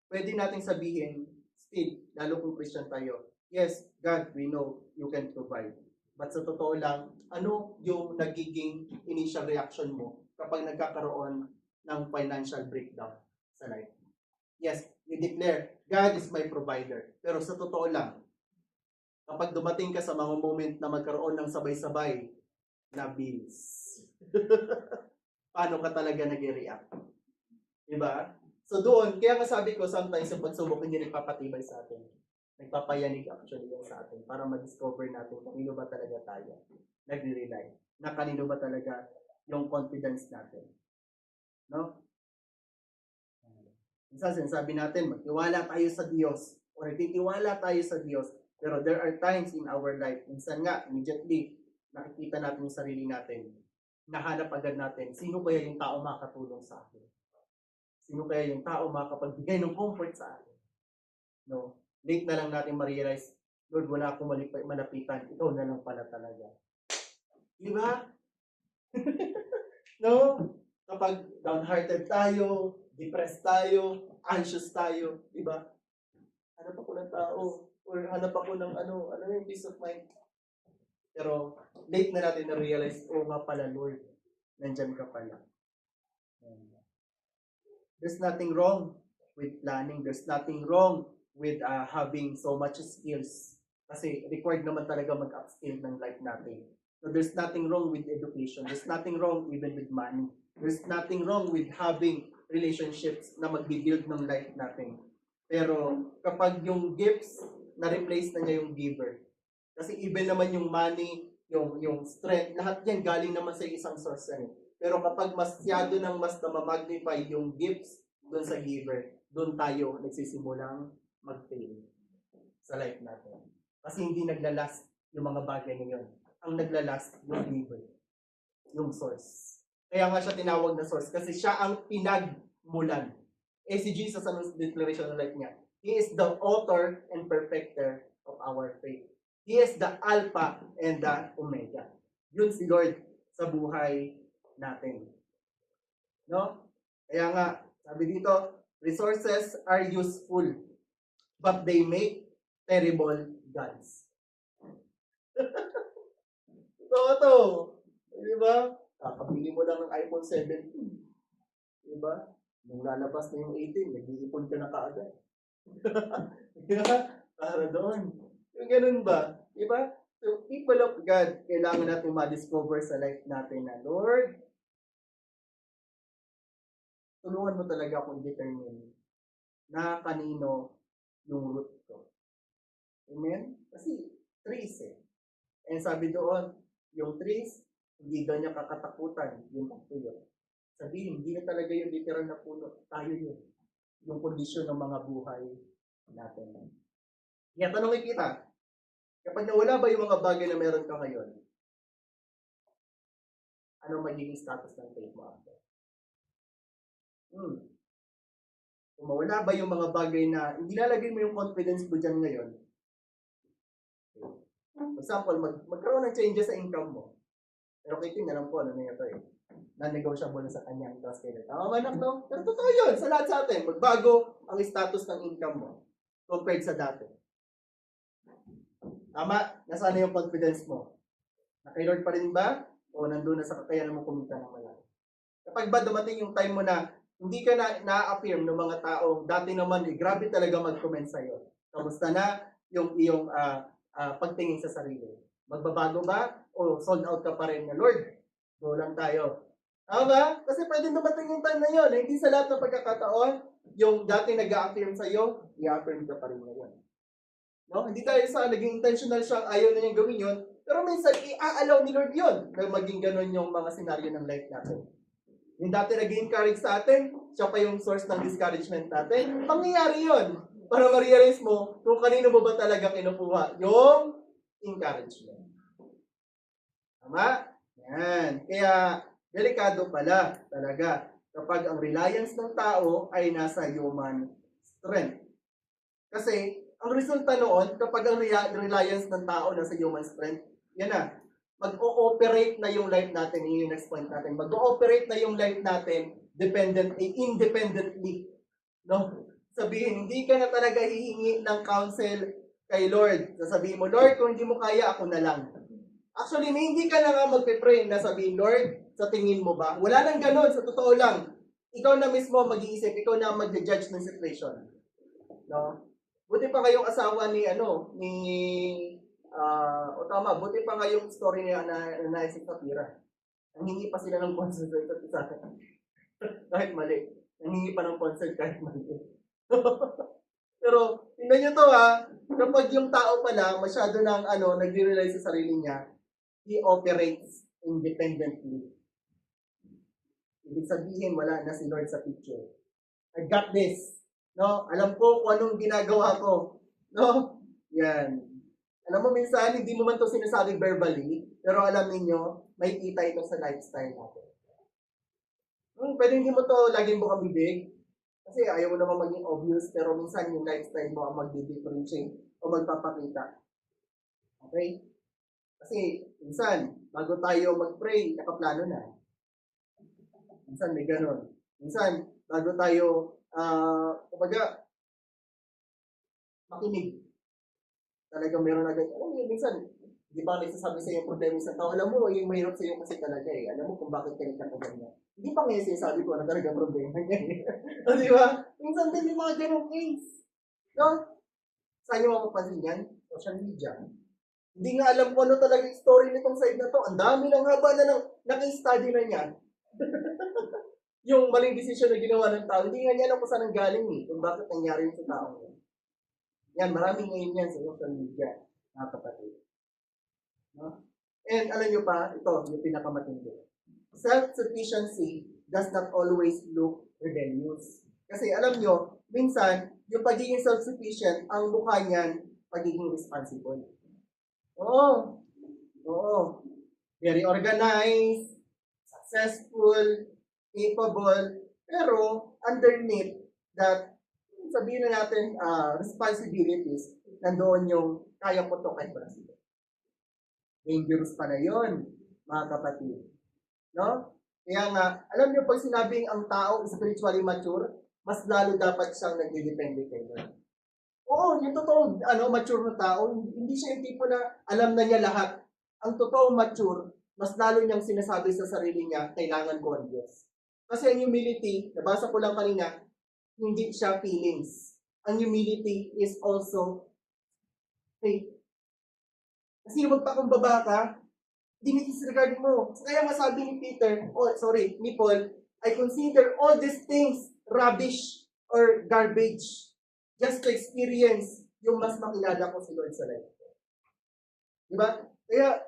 pwede nating sabihin, still, lalo kung Christian tayo, yes, God, we know you can provide. But sa totoo lang, ano yung nagiging initial reaction mo kapag nagkakaroon ng financial breakdown sa life? Yes, you declare, God is my provider. Pero sa totoo lang, kapag dumating ka sa mga moment na magkaroon ng sabay-sabay na bills, paano ka talaga nag-react? Diba? So doon, kaya nga sabi ko, sometimes yung pagsubok hindi nagpapatibay sa atin. Nagpapayanig actually yan sa atin para ma-discover natin kanino ba talaga tayo nagre-rely. Na kanino ba talaga yung confidence natin. No? Minsan sinasabi natin, magtiwala tayo sa Diyos o nagtitiwala tayo sa Diyos. Pero there are times in our life, minsan nga, immediately, nakikita natin yung sarili natin. Nahanap agad natin, sino kaya yung tao makatulong sa akin? Sino kaya yung tao makapagbigay ng comfort sa atin? No? Late na lang natin ma-realize, Lord, wala akong malapitan. Ikaw na lang pala talaga. Di ba? No? Kapag downhearted tayo, depressed tayo, anxious tayo, di ba? Hanap ako ng tao, or hanap ako ng ano yung peace of mind. Pero late na natin na-realize, oh nga pala Lord, nandyan ka pala. There's nothing wrong with planning. There's nothing wrong with having so much skills. Kasi required naman talaga mag-upskill ng life natin. So there's nothing wrong with education. There's nothing wrong even with money. There's nothing wrong with having relationships na magbibuild ng life natin. Pero kapag yung gifts, na-replace na niya yung giver. Kasi even naman yung money, yung strength, lahat yan galing naman sa isang source. Pero kapag masyado nang mas na-magnify yung gifts doon sa giver, doon tayo nagsisimulang mag-fail sa life natin. Kasi hindi naglalast yung mga bagay na yun. Ang naglalast yung giver, yung source. Kaya nga siya tinawag na source kasi siya ang pinagmulan. Si Jesus, anong declaration ng life niya? He is the author and perfecter of our faith. He is the Alpha and the Omega. Yun si Lord sa buhay natin. No? Kaya nga, sabi dito, resources are useful, but they make terrible gods. to. Di ba? Kakabili mo lang ng iPhone 17. Di ba? Nung lalabas na yung 18, nag-iipon ka na kaagad. Di ba? Para doon. Yung ganun ba? Di ba? So, people of God, kailangan natin ma-discover sa life natin na, Lord, tulungan mo talaga akong determine na kanino yung root ko. Amen? Kasi trees And sabi doon, yung trees, hindi daw niya kakatakutan yung pagtuyo. Sabihin, hindi na talaga yung literal na puno. Tayo yun. Yung kondisyon ng mga buhay natin. Kaya tanongin kita, kapag nawala ba yung mga bagay na meron ka ngayon, ano magiging status ng faith mo after? Kung mawala ba yung mga bagay na hindi lalagay mo yung confidence mo dyan ngayon, for example, magkaroon ng changes sa income mo. Pero kay Tim, alam ko, ano na ito non-negotiable na sa kanyang trust kay tama man to? Pero totoo yun, sa lahat sa atin, magbago ang status ng income mo compared sa dati. Tama? Nasaan na yung confidence mo? Na kay Lord pa rin ba? O nandun na sa kakayanan mo kumita ng malaki? Kapag ba dumating yung time mo na hindi ka na-affirm ng mga taong dati naman, grabe talaga mag-comment sa'yo. Kamusta na yung iyong pagtingin sa sarili? Magbabago ba? O sold out ka pa rin na, Lord, go lang tayo. Tama ba? Kasi pwede dumating yung time na yun. Hindi sa lahat ng pagkakataon, yung dati nag-a-affirm sa'yo, i-affirm ka pa rin ngayon. No? Hindi tayo sa naging intentional siya, ayaw na niyang gawin yun, pero minsan, i-allow ni Lord yun na maging ganun yung mga senaryo ng life natin. Yung dati nag-encourage sa atin, siya pa yung source ng discouragement natin, mangyayari yun para ma-realize mo kung kanino mo ba talaga kinukuha yung encouragement. Tama? Yan. Kaya, delikado pala talaga kapag ang reliance ng tao ay nasa human strength. Kasi, ang resulta noon, kapag ang reliance ng tao nasa human strength, yan na, mag-ooperate na yung life natin, yun yung next point natin, mag-ooperate na yung life natin independently. No? Sabihin, hindi ka na talaga hihingi ng counsel kay Lord. Sasabihin mo, Lord, kung hindi mo kaya, ako na lang. Actually, hindi ka na nga magpe-pray na sabihin, Lord, sa tingin mo ba? Wala nang ganun, sa totoo lang. Ikaw na mismo mag-iisip, ikaw na mag-judge ng situation. No? Buti pa kayong asawa buti pa nga yung story niya na naisip sa Pira. Nangingi pa sila ng concert sa isa. Kahit mali. Nangingi pa ng concert kahit mali. Pero, tingnan nyo to kapag yung tao pala, masyado nang nag-realize sa sarili niya, he operates independently. Ibig sabihin, wala na si Lord sa picture. I got this. No? Alam ko kung anong ginagawa ko. No? Yan. Alam mo, minsan, hindi mo man ito sinasabi verbally, pero alam niyo may kita ito sa lifestyle natin. Pwede hindi mo ito laging bukang bibig, Kasi ayaw mo naman maging obvious, pero minsan yung lifestyle mo ang magdi-differentiate o magpapakita. Okay? Kasi minsan, bago tayo mag-pray, nakaplano na. Minsan may ganon. Minsan, bago tayo, kumbaga, makinig. Talagang meron agad. Alam mo yun, minsan, di ba nagsasabi sa iyo yung problema sa tao, alam mo, yung mahirap sa iyo kasi talaga eh. Alam mo kung bakit ka ganyan. Hindi pa ngayon sinasabi ko na talaga problema niya eh. O di ba? Minsan din yung mga ganong case. No? Saan nyo mapapansin yan? Social media. Hindi nga alam ko ano talaga yung story nitong side na to. Ang dami ng haba na naki-study na niya. Yung maling decision na ginawa ng tao, hindi nga niya alam kung saan ang galing eh. Kung bakit nangyari yun sa tao. Yan, maraming ngayon yan sa social media. Mga kapatid. No? And alam nyo pa, ito, yung pinakamatindi. Self-sufficiency does not always look rebellious. Kasi alam nyo, minsan, yung pagiging self-sufficient, ang mukha niyan, pagiging responsible. Oo. Oo. Very organized, successful, capable, pero underneath that, sabihin na natin, responsibilities, nandoon yung kaya ko to kahit wala sila. Dangerous pa na yun, mga kapatid. No? Kaya nga, alam niyo pag sinabing ang tao spiritually mature, mas lalo dapat siyang nagdidepende kay Lord. Oo, yung totoo, mature na tao, hindi siya yung tipo na alam na niya lahat. Ang totoong mature, mas lalo niyang sinasabi sa sarili niya, kailangan ko ang Diyos. Kasi ang humility, nabasa ko lang kanina, hindi siya feelings. Ang humility is also faith. Kasi yung magpakumbaba ka, disregard mo. Kaya masabi ni ni Paul, I consider all these things rubbish or garbage just to experience yung mas makilala ko si Lord sa life. Diba? Kaya,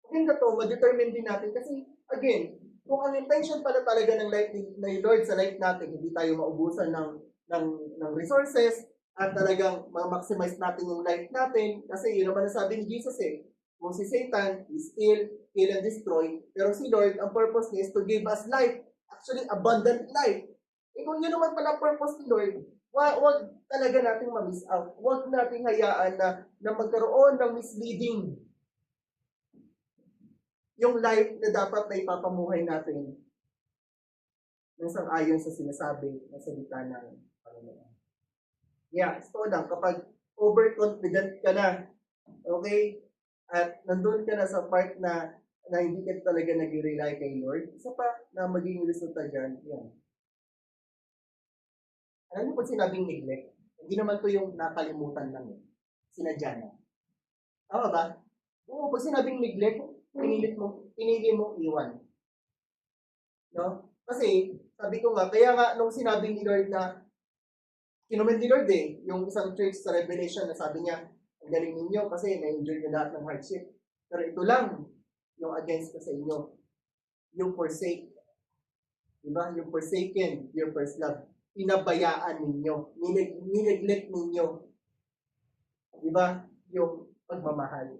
maganda to, ma-determine din natin kasi, again, kung ang intention pala talaga ng life ni Lord sa life natin, hindi tayo maubusan ng resources at talagang ma-maximize natin yung life natin kasi yun naman ang sabi ni Jesus eh, kung si Satan is steal, kill, and destroy, pero si Lord, ang purpose niya is to give us life, actually abundant life. Eh kung yun naman pala purpose ni Lord, wag talaga nating ma-miss out. Wag nating hayaan na magkaroon ng misleading yung life na dapat na ipapamuhay natin ng sang-ayon sa sinasabi ng salita ng Panginoon. Yeah, so lang, kapag overconfident ka na, okay, at nandun ka na sa part na hindi ka talaga nag-rely kay Lord, isa pa na magiging resulta dyan, yan. Alam niyo pag sinabing neglect, hindi naman to yung nakalimutan lang eh. Sinadya na. Tama ba? Oo, pag sinabing neglect, pinili mo iwan. No? Kasi, sabi ko nga, kaya nga nung sinabi ni Lord na, kinumen ni Lord eh, yung isang church sa Revelation na sabi niya, ang galing ninyo kasi na-enjoy nyo lahat ng hardship. Pero ito lang, yung against ko sa inyo. Yung forsake. Diba? Yung forsaken, your first love. Pinabayaan ninyo. Nineglect ninyo. Diba? Yung pagmamahal.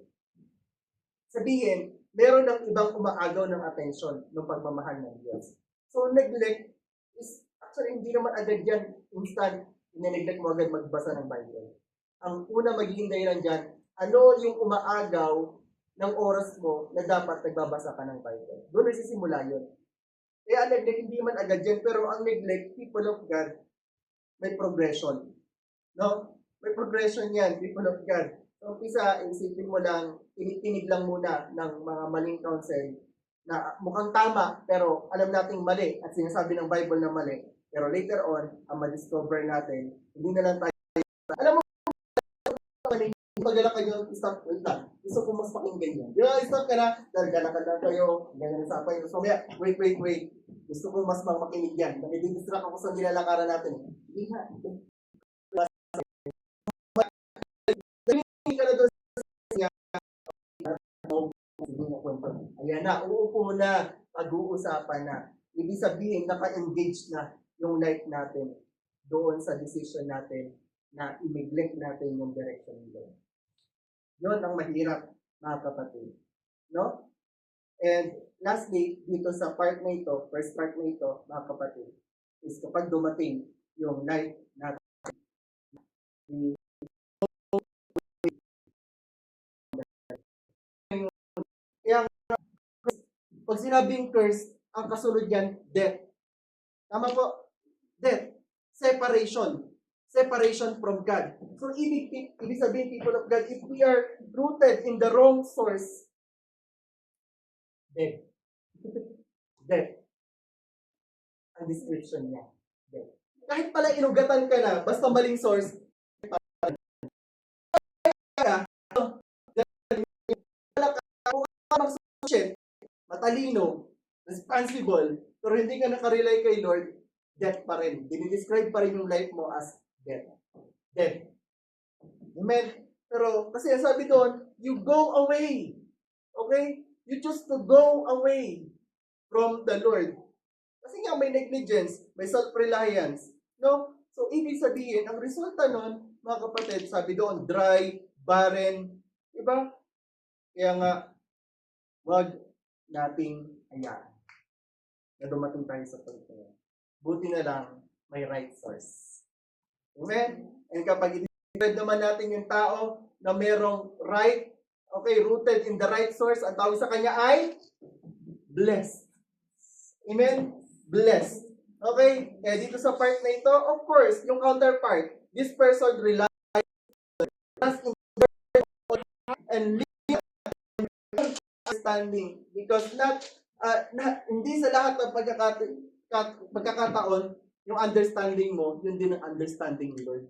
Sabihin, meron ng ibang umaagaw ng attention ng pagmamahal ng Diyos. So, neglect is, actually, hindi naman agad yan instant, neglect mo agad magbasa ng Bible. Ang una magiging dahilan dyan, ano yung umaagaw ng oras mo na dapat nagbabasa ka ng Bible. Doon nagsisimula yun. Kaya ang neglect, hindi man agad yan, pero ang neglect, people of God, may progression. No? May progression yan, people of God. So, umpisa, isipin mo lang, tinitig lang muna ng mga maling counsel na mukhang tama, pero alam nating mali at sinasabi ng Bible na mali. Pero later on, ang ma-discover natin, hindi na lang tayo. Alam mo, pagdala kayo, stop, wait lang. Gusto ko mas pakinggan yan. Di ba, stop ka na, dala ka lang kayo, ganyan sa pa yun. So, wait. Gusto ko mas makinig yan. Nag-distract ako sa nilalakaran natin. Hindi nga. Hindi ka na doon ayan na, uupo na, pag-uusapan na. Ibig sabihin, naka-engage na yung life natin doon sa decision natin na i-neglect natin yung direction nila. Yun ang mahirap, mga kapatid. No? And lastly, dito sa part na ito, first part na ito, mga kapatid, is kapag dumating yung life natin. Kaya pag sinabing curse, ang kasunod yan, death. Tama po? Death. Separation. Separation from God. So, ibig sabihin, people of God, if we are rooted in the wrong source, death. Death. Ang description niya. Death. Kahit pala inugatan ka na, basta maling source, matalino, responsible, pero hindi ka nakarely kay Lord, death pa rin. Dinidescribe pa rin yung life mo as death. Death. Amen? Pero, kasi ang sabi doon, you go away. Okay? You choose to go away from the Lord. Kasi nga may negligence, may self-reliance. No? So, ibig sabihin, ang resulta nun, mga kapatid, sabi doon, dry, barren, diba? Kaya nga, wag nating hayaan na dumating tayo sa pagkaya. Buti na lang, may right source. Amen? And kapag i-spread naman natin yung tao na merong right, okay, rooted in the right source, ang tawag sa kanya ay blessed. Amen? Blessed. Okay? Kaya dito sa part na ito, of course, yung counterpart, this person relies in and understanding because hindi sa lahat ng pagkakataon yung understanding mo, yun din ang understanding ni Lord.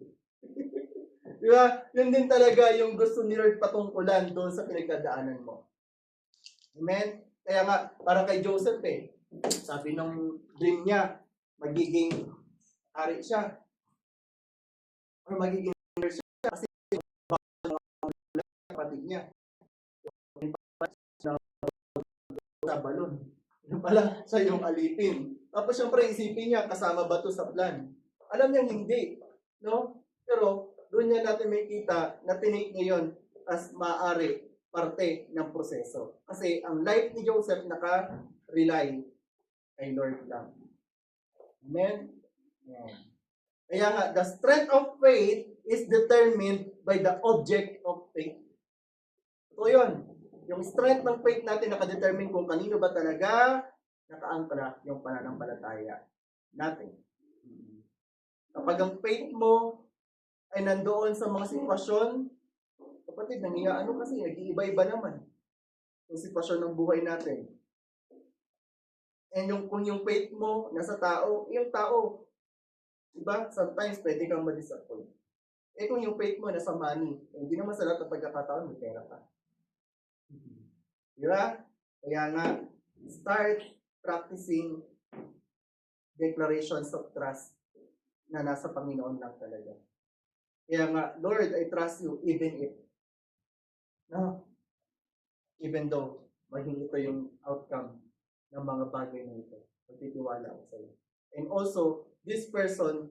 Di ba? Yun din talaga yung gusto ni Lord patungkulan doon sa pinagdadaanan mo. Amen? Kaya nga, para kay Joseph sabi ng dream niya, magiging hari siya. Or magiging leader siya kasi kapatid niya. Sa balon. Yung pala, siya yung alipin. Tapos syempre isipin niya, kasama ba to sa plan? Alam niya hindi. No? Pero, doon niya natin may kita na tinake ngayon as maaari parte ng proseso. Kasi ang life ni Joseph naka-rely kay Lord lang. Amen? Amen. Kaya nga, the strength of faith is determined by the object of faith. Ito yun. Yung strength ng faith natin nakadetermine kung kanino ba talaga nakaangkla yung pananampalataya natin. Kapag ang faith mo ay nandoon sa mga sitwasyon, kapatid, nangyayaan kasi, nag-iiba-iba naman yung sitwasyon ng buhay natin. And kung yung faith mo nasa tao, yung tao, diba? Sometimes pwede kang ma-disappoint. Kung yung faith mo nasa money, hindi naman sa lahat ng pagkakataon may pera ka. Diba? Kaya nga, start practicing declarations of trust na nasa Panginoon lang talaga. Kaya nga, Lord, I trust you even if, no, even though maging ito yung outcome ng mga bagay na ito. Magtitiwala ako sa iyo. And also, this person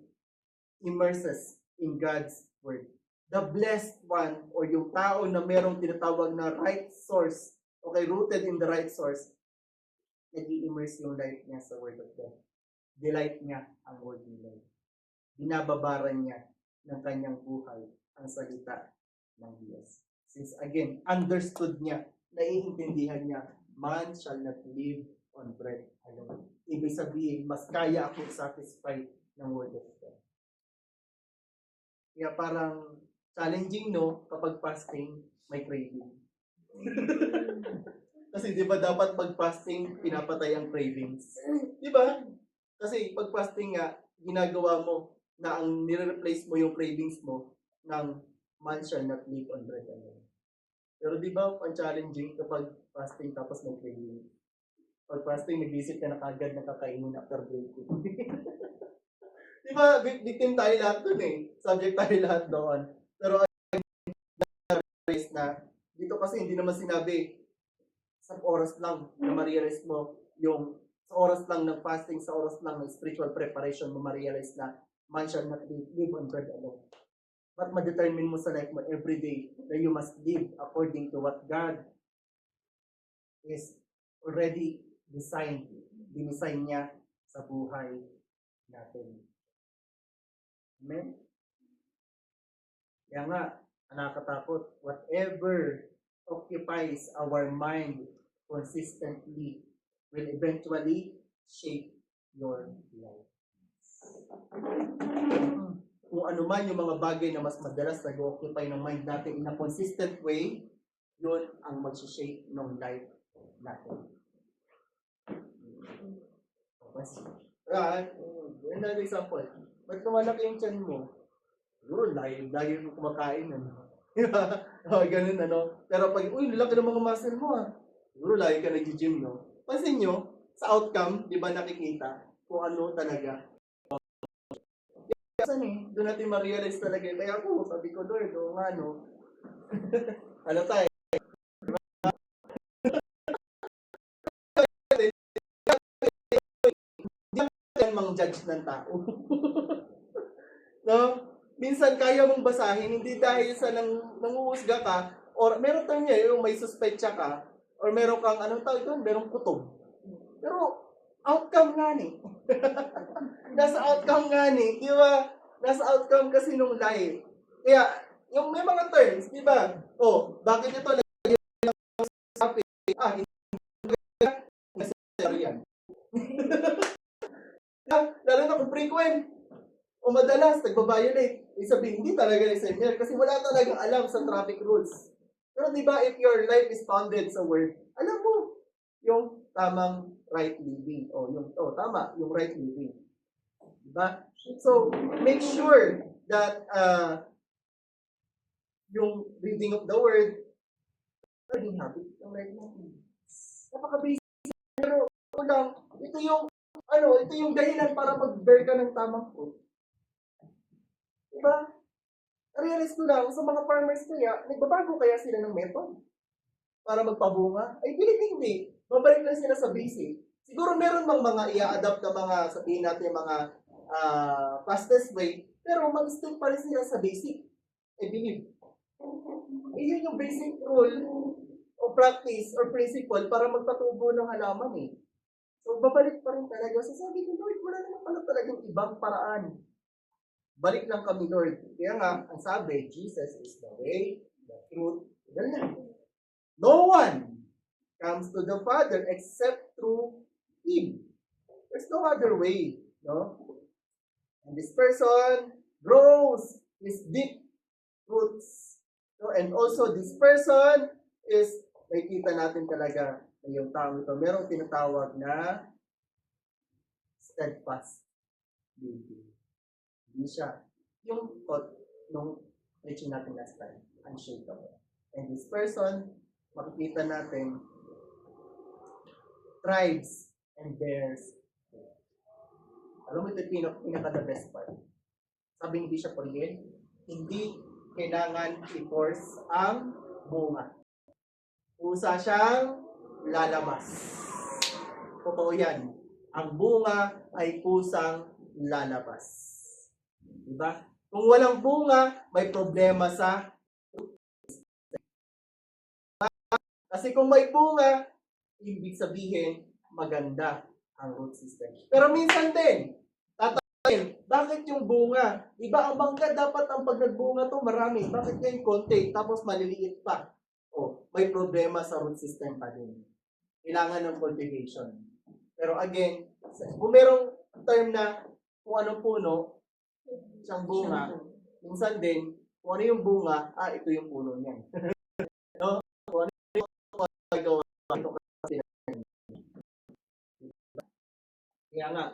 immerses in God's word. The blessed one or yung tao na merong tinatawag na right source, okay, rooted in the right source, nag-i-immerse yung life niya sa word of God. Delight niya ang word ni Lord. Binababaran niya ng kanyang buhay ang salita ng Diyos. Since again, understood niya, naiintindihan niya, man shall not live on bread alone. Ibig sabihin, mas kaya akong satisfied ng word of God. Kaya parang challenging, no? Kapag fasting, may craving. Kasi di ba dapat pag fasting, pinapatay ang cravings? Di ba? Kasi pag fasting nga, ginagawa mo na ang nire-replace mo yung cravings mo ng man shall not live on bread alone. Pero di ba, ang challenging kapag fasting tapos may craving? Pag fasting, nag-isip ka na kagad na kakainin after breaking. Di ba, victim tayo lahat dun Subject tayo lahat doon. Pero na dito kasi hindi naman sinabi sa oras lang na ma-realize mo yung sa oras lang ng fasting, sa oras lang ng spiritual preparation mo ma-realize na man shall not live on bread alone. But ma-determine mo sa life mo every day that you must live according to what God is already designed. Dinisign niya sa buhay natin. Amen? Kaya nga, nakakatakot, whatever occupies our mind consistently will eventually shape your life. Kung ano man yung mga bagay na mas madalas nag-occupy ng mind natin in a consistent way, yun ang mag-shape ng life natin. Another example, ba't lumalaki yung tiyan mo? Siguro, lagi mo kumakain. Ganun, Pero pag, laki ng mga muscle mo, siguro, lagi ka nag-gym, no? Pansin nyo, sa outcome, di ba nakikita kung ano talaga. Kasi doon natin ma-realize talaga. Kaya ako, sabi ko, Lord, ano tayo? Mang-judge ng tao. No? Minsan kaya mong basahin, hindi dahil sa nanguhusga ka, or meron tayo yung may suspetsa ka, or meron kang, merong kutob. Pero, outcome nga ni. Nasa outcome nga ni, di ba? Nasa outcome kasi nung life. Kaya, yung may mga terms, di ba? Bakit ito hindi necessary yan. Lalo na kung frequent o madalas nagbabiolate, sabihin, hindi talaga necessary kasi wala talagang alam sa traffic rules. Pero di ba, if your life is founded sa word, alam mo yung tamang right living. Tama, yung right living. Diba? So, make sure that yung reading of the word, naging habit ng life natin. Napaka-basic. Pero, ito yung dahilan para mag-bear ka ng tamang fruit. Diba? Realize ko lang, sa mga farmers kaya, nagbabago kaya sila ng method para magpabunga? Ay, hindi. Babalik lang sila sa basic. Siguro meron mga i-adapt na mga, sabihin natin, mga fastest way, pero mag-stick pa rin sila sa basic. I believe. Yun yung basic rule o practice or principle para magpatubo ng halaman eh. So, babalik pa rin talaga. So, sabi ko, Lord, wala naman pala talagang ibang paraan. Balik lang kami, Lord. Kaya nga, ang sabi, Jesus is the way, the truth, the life. No one comes to the Father except through Him. There's no other way, no? And this person grows his deep roots. No? And also, this person is, nakikita natin talaga na yung tao ito, merong tinatawag na steadfast living. Hindi siya. Yung thought nung preaching natin last time, unshakable. And this person, makikita natin, thrives and bears. Alam mo ito pinaka-the best part. Sabi hindi siya purihin, hindi kailangan i-force ang bunga. Usa siyang lalabas. Totoo yan. Ang bunga ay kusang lalabas. Diba? Kung walang bunga, may problema sa kasi kung may bunga, ibig sabihin, maganda ang root system. Pero minsan din, tatanungin, bakit yung bunga? Diba ang bangka dapat ang pag nagbunga to marami. Bakit yan konti? Tapos maliliit pa. May problema sa root system pa din. Kailangan ng cultivation. Pero again, kung merong term na kung anong puno, siyang bunga, minsan din, kung ano yung bunga, ito yung puno niyan. No? Kung ano yung magawa, kaya nga,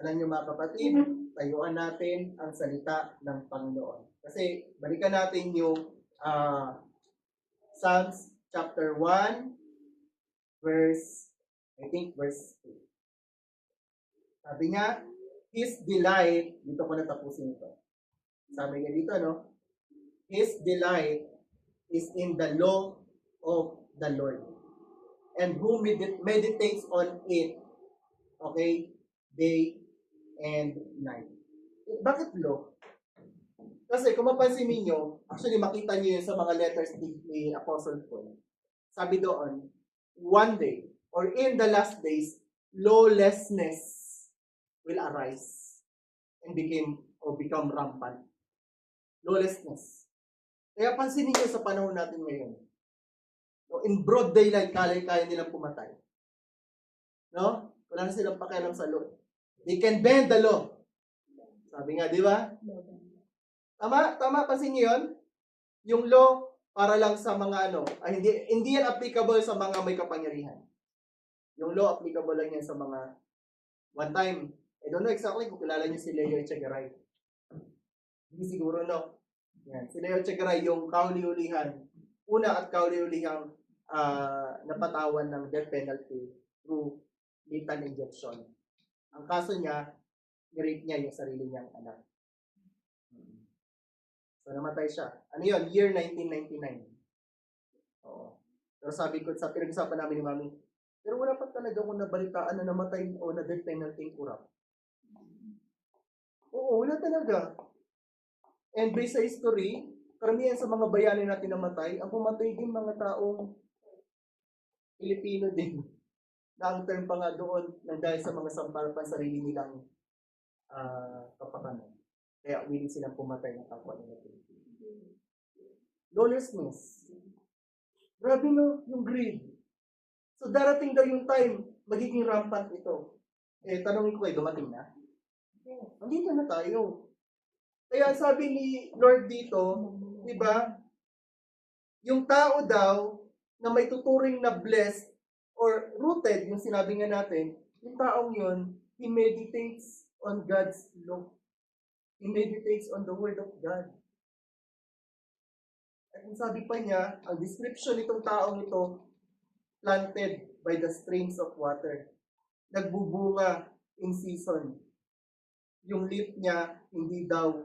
alam niyo mga kapatid, tayuan natin ang salita ng Panginoon. Kasi, balikan natin yung Psalms chapter 1, verse 2. Sabi nga, His delight, dito ko natapusin ito. Sabi nga dito, His delight is in the law of the Lord. And who meditates on it, day and night. Bakit law? Kasi kung mapansin niyo, actually makita niyo yun sa mga letters ni Apostle Paul. Sabi doon, one day, or in the last days, lawlessness will arise. and become rampant. Lawlessness. Kaya pansinin niyo sa panahon natin ngayon. No, in broad daylight, kaya nilang pumatay. No? Wala na silang pakialam sa law. They can bend the law. Sabi nga, di ba? Tama, pansin niyo yun? Yung law, para lang sa mga hindi yan applicable sa mga may kapangyarihan. Yung law, applicable lang yan sa mga one time. I don't know exactly kung kilala niyo si Leo Echegaray. Hindi siguro, no? Yan. Si Leo Echegaray, yung kauli-ulihan, una at kauli-ulihang napatawan ng death penalty through lethal injection. Ang kaso niya, nirape niya yung sarili niyang anak. So, namatay siya. Ano yun? Year 1999. Oo. Pero sabi ko, sa pinag-usapan namin ni Mami, pero wala pa talaga akong nabalitaan na namatay o na death penalty kurap. Oo, wala talaga. And based sa history, karamihan sa mga bayani natin namatay, ang pumatay din mga taong Pilipino din. Na ang term pa nga doon, nang dahil sa mga sampal sarili nilang kapakanan. Kaya willing silang pumatay ng kapwa nila. Lawlessness. Grabe no, yung greed. So darating daw yung time, magiging rampant ito. Tanongin ko kayo, dumating na? Andito na tayo. Kaya sabi ni Lord dito, di ba, yung tao daw na may tuturing na blessed or rooted, yung sinabi nga natin, yung taong yun, he meditates on God's law. He meditates on the Word of God. At sabi pa niya, ang description nitong taong ito, planted by the streams of water. Nagbubunga in season. Yung leaf niya, hindi daw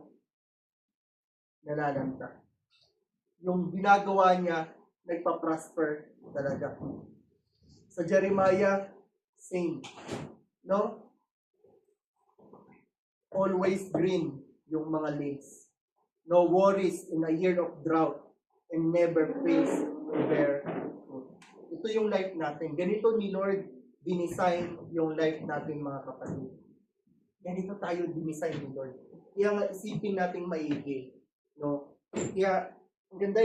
nalalanta. Yung ginagawa niya, nagpa-prosper talaga. Sa Jeremiah, same. No? Always green yung mga leaves. No worries in a year of drought and never fails to bear fruit. Ito yung life natin. Ganito ni Lord dinisign yung life natin, mga kapatid. Ganito tayo dinisign ni Lord. Kaya nga isipin natin maigi. No? Kaya, ang ganda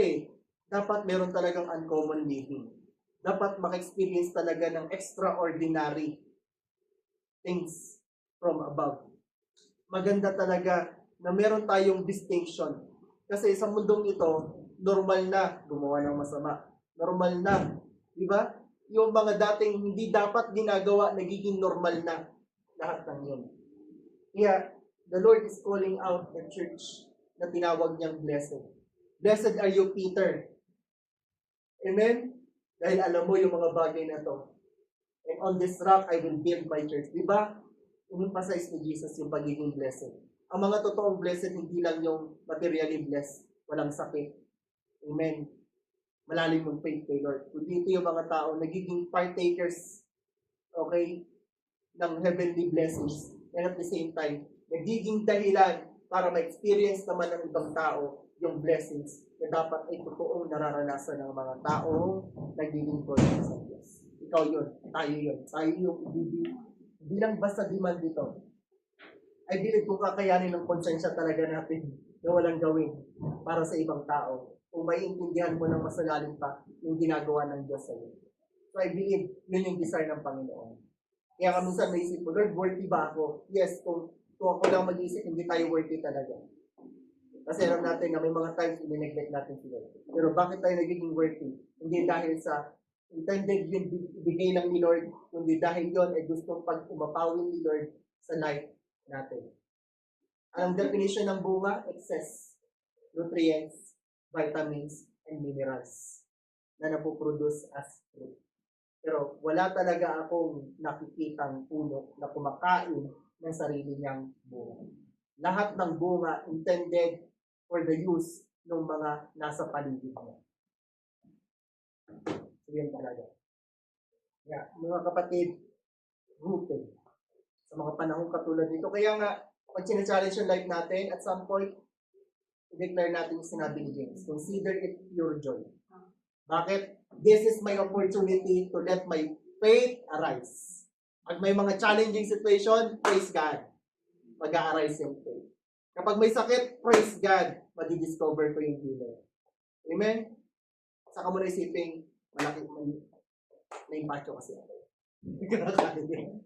dapat meron talagang uncommon living. Dapat maka-experience talaga ng extraordinary things from above. Maganda talaga na meron tayong distinction. Kasi sa mundong ito, normal na gumawa ng masama. Normal na. Di ba? Yung mga dating hindi dapat ginagawa, nagiging normal na. Lahat ng yun. Kaya, the Lord is calling out the church na tinawag niyang blessed. Blessed are you, Peter. Amen? Dahil alam mo yung mga bagay na to. And on this rock, I will build my church. Di ba? In-emphasize ni Jesus yung pagiging blessed. Ang mga totoong blessed, hindi lang yung materially blessed. Walang sakit. Amen. Malalim yung faith kay Lord. Kundi ito yung mga tao nagiging partakers, okay, ng heavenly blessings. And at the same time, nagiging dahilan para ma-experience naman ng ibang tao yung blessings na dapat ay totoong nararanasan ng mga taong naglilingkod sa Diyos. Ikaw yun. Tayo yun. Tayo yung hindi lang basta demand dito. I believe kung kakayanin ng konsensya talaga natin na walang gawin para sa ibang tao. Kung maiintindihan mo ng masalalim pa yung ginagawa ng Diyos sa iyo. So I believe yun yung design ng Panginoon. Kaya minsan naisip ko, Lord, worthy ba ako? Yes, kung ako lang mag-isip, hindi tayo worthy talaga. Kasi alam natin na may mga times i-neglect natin si Lord. Pero bakit tayo nagiging worthy? Hindi dahil sa intended yun bigay lang ni Lord, kundi dahil yun ay gustong pag-umapawin ni Lord sa life natin. Ang definition ng bunga, excess, nutrients, vitamins, and minerals na napoproduce as fruit. Pero wala talaga akong nakikitang puno na kumakain ng sarili niyang bunga. Lahat ng bunga intended for the use ng mga nasa paligid niya. So yan talaga. Yeah, mga kapatid, rooted sa mga panahong katulad nito. Kaya nga, pag challenge yung life natin, at some point, i-declare natin yung sinabi ni James. Consider it pure joy. Bakit? This is my opportunity to let my faith arise. Pag may mga challenging situation, praise God. mag-a-arise yung faith. Kapag may sakit, praise God, madidiscover ko yung healer. Amen? Saka mo na isipin, malaki, na-impatyo kasi ako.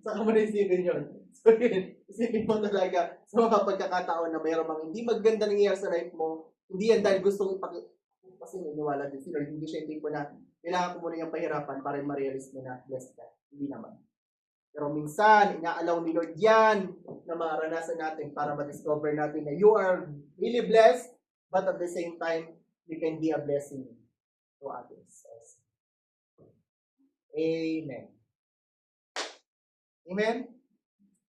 Saka mo na isipin yun. So yun, isipin mo talaga sa mga pagkakataon na mayroon mga hindi maganda nangyayari sa life mo, hindi yan dahil gustong kasi niniwala din si Lord, hindi siya hindi po na kailangan ko muna yung pahirapan para ma-realize mo na blessed ka. Hindi naman. Pero minsan, inaalaw ni Lord yan na maranasan natin para ma-discover natin na you are really blessed, but at the same time, you can be a blessing to others. Amen. Amen?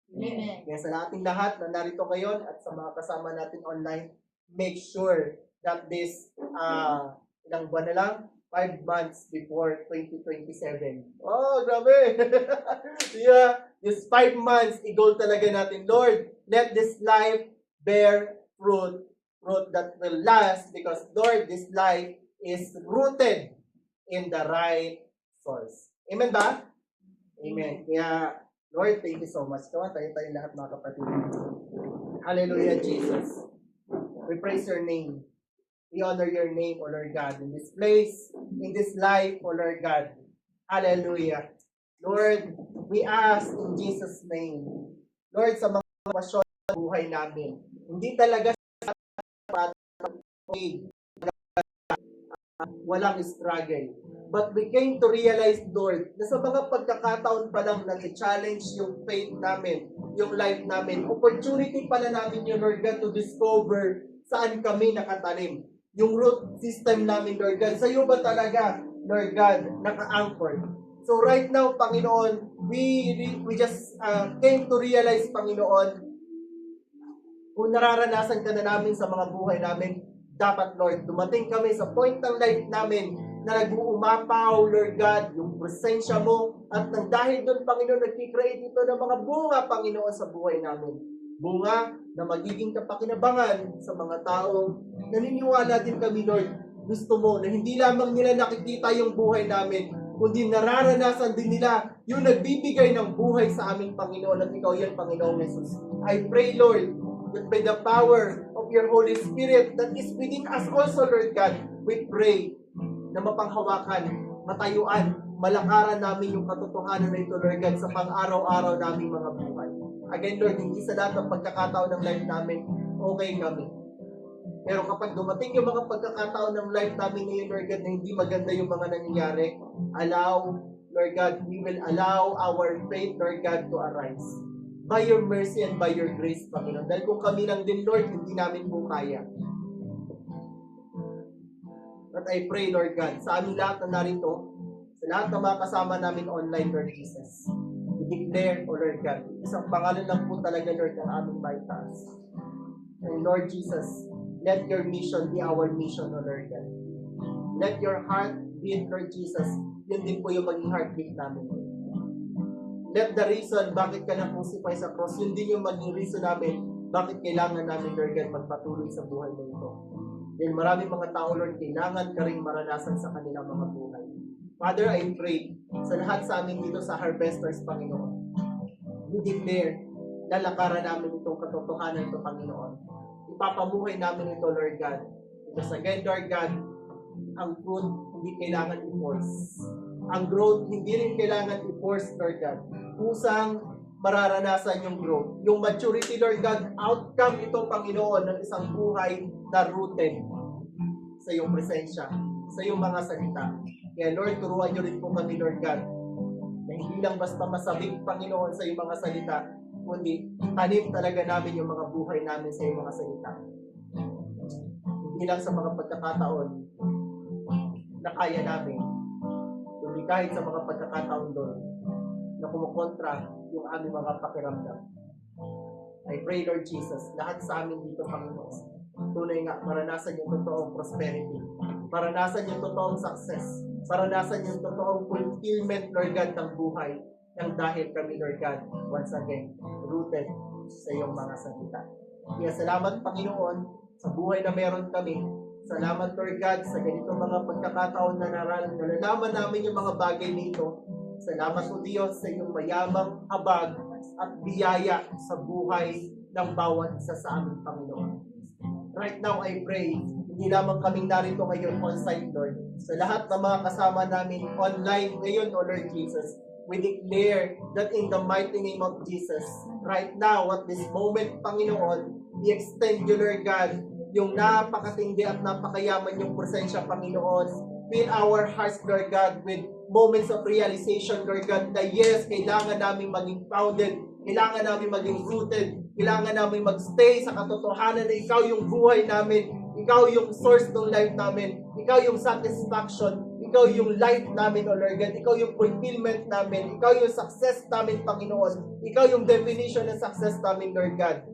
Amen. Kaya sa ating lahat na narito ngayon at sa mga kasama natin online, make sure that this, ilang buwan na lang, 5 months before 2027. Oh, grabe! Yeah, this 5 months, i-goal talaga natin, Lord, let this life bear fruit that will last because, Lord, this life is rooted in the right source. Amen ba? Amen. Kaya, Lord, thank you so much. Kawa tayo lahat mga kapatid. Hallelujah, Jesus. We praise your name. We honor your name, O Lord God, in this place, in this life, O Lord God. Hallelujah. Lord, we ask in Jesus' name, Lord, sa mga pasyon sa buhay namin, hindi talaga sa walang struggle. But we came to realize, Lord, na sa mga pagkakataon pa lang nag-challenge yung faith namin, yung life namin, opportunity pala namin yun, Lord God, to discover saan kami nakatanim. Yung root system namin, Lord God, sa iyo ba talaga, Lord God, naka-anchor? So right now, Panginoon, we just came to realize, Panginoon, kung nararanasan ka na namin sa mga buhay namin, dapat, Lord, dumating kami sa point ng life namin na nag-uumapaw, Lord God, yung presensya mo, at nang dahil doon, Panginoon, nag-create ito ng mga bunga, Panginoon, sa buhay namin. Bunga na magiging kapakinabangan sa mga taong naniniwala din kami, Lord. Gusto mo na hindi lamang nila nakikita yung buhay namin, kundi nararanasan din nila yung nagbibigay ng buhay sa aming Panginoon at ikaw yan, Panginoong Jesus. I pray, Lord, that by the power of your Holy Spirit that is within us also, Lord God, we pray na mapanghawakan, matayuan, malakaran namin yung katotohanan na ito, Lord God, sa pang-araw-araw naming mga buhay. Again, Lord, hindi sa lahat ng pagkakataon ng life namin, okay kami. Pero kapag dumating yung mga pagkakataon ng life namin ngayon, Lord God, na hindi maganda yung mga nangyayari, allow, Lord God, we will allow our faith, Lord God, to arise. By your mercy and by your grace, Panginoon. Dahil kung kami lang din, Lord, hindi namin po kaya. But I pray, Lord God, sa aming lahat na narito, sa lahat ng mga kasama namin online, Lord Jesus, declare, O Lord God, isang pangalan lang po talaga, Lord, ang aming maitaas. And Lord Jesus, let your mission be our mission, O Lord God. Let your heart beat, Lord Jesus, yun din po yung maging heartbeat namin. Let the reason bakit ka na-crucify sa cross, yun din yung maging reason namin bakit kailangan namin, Lord God, magpatuloy sa buhay na ito. Dahil maraming mga tao, Lord, kailangan ka rin maranasan sa kanilang mga buhay. Father, I pray sa lahat sa amin dito sa Harvesters, Panginoon. We declare, lalakaran namin itong katotohanan ito, Panginoon. Ipapamuhay namin ito, Lord God. Because again, Lord God, ang fruit hindi kailangan i-force. Ang growth hindi rin kailangan i-force, Lord God. Kusang mararanasan yung growth. Yung maturity, Lord God, outcome ito, Panginoon, ng isang buhay na rooted sa iyong presensya, sa iyong mga salita. Kaya Lord, turuan niyo rin po kami, Lord God, na hindi lang basta masabing, Panginoon, sa iyong mga salita, kundi tanim talaga namin yung mga buhay namin sa iyong mga salita. Hindi lang sa mga pagkakataon na kaya namin, kundi kahit sa mga pagkakataon doon na kumukontra yung aming mga pakiramdam. I pray, Lord Jesus, lahat sa amin dito, Panginoon, tunay nga, maranasan yung totoong prosperity, maranasan yung totoong success, maranasan yung totoong fulfillment, Lord God, ng buhay, ng dahil kami, Lord God, once again, rooted sa iyong mga salita. Kaya salamat, Panginoon, sa buhay na meron kami. Salamat, Lord God, sa ganito mga pagkakataon na nalalaman namin yung mga bagay nito. Salamat, O Diyos, sa iyong mayamang habag at biyaya sa buhay ng bawat isa sa amin, Panginoon. Right now, I pray, hindi lamang kaming narito ngayon on-site, Lord. Sa lahat ng mga kasama namin online ngayon, O Lord Jesus, we declare that in the mighty name of Jesus, right now, at this moment, Panginoon, i-extend you, Lord God, yung napakatindi at napakayaman yung presensya, Panginoon. Fill our hearts, Lord God, with moments of realization, Lord God, na yes, kailangan namin maging founded, kailangan namin maging rooted, kailangan namin magstay sa katotohanan na ikaw yung buhay namin, ikaw yung source ng life namin, ikaw yung satisfaction, ikaw yung life namin, O Lord God, ikaw yung fulfillment namin, ikaw yung success namin, Panginoon, ikaw yung definition ng success namin, Lord God.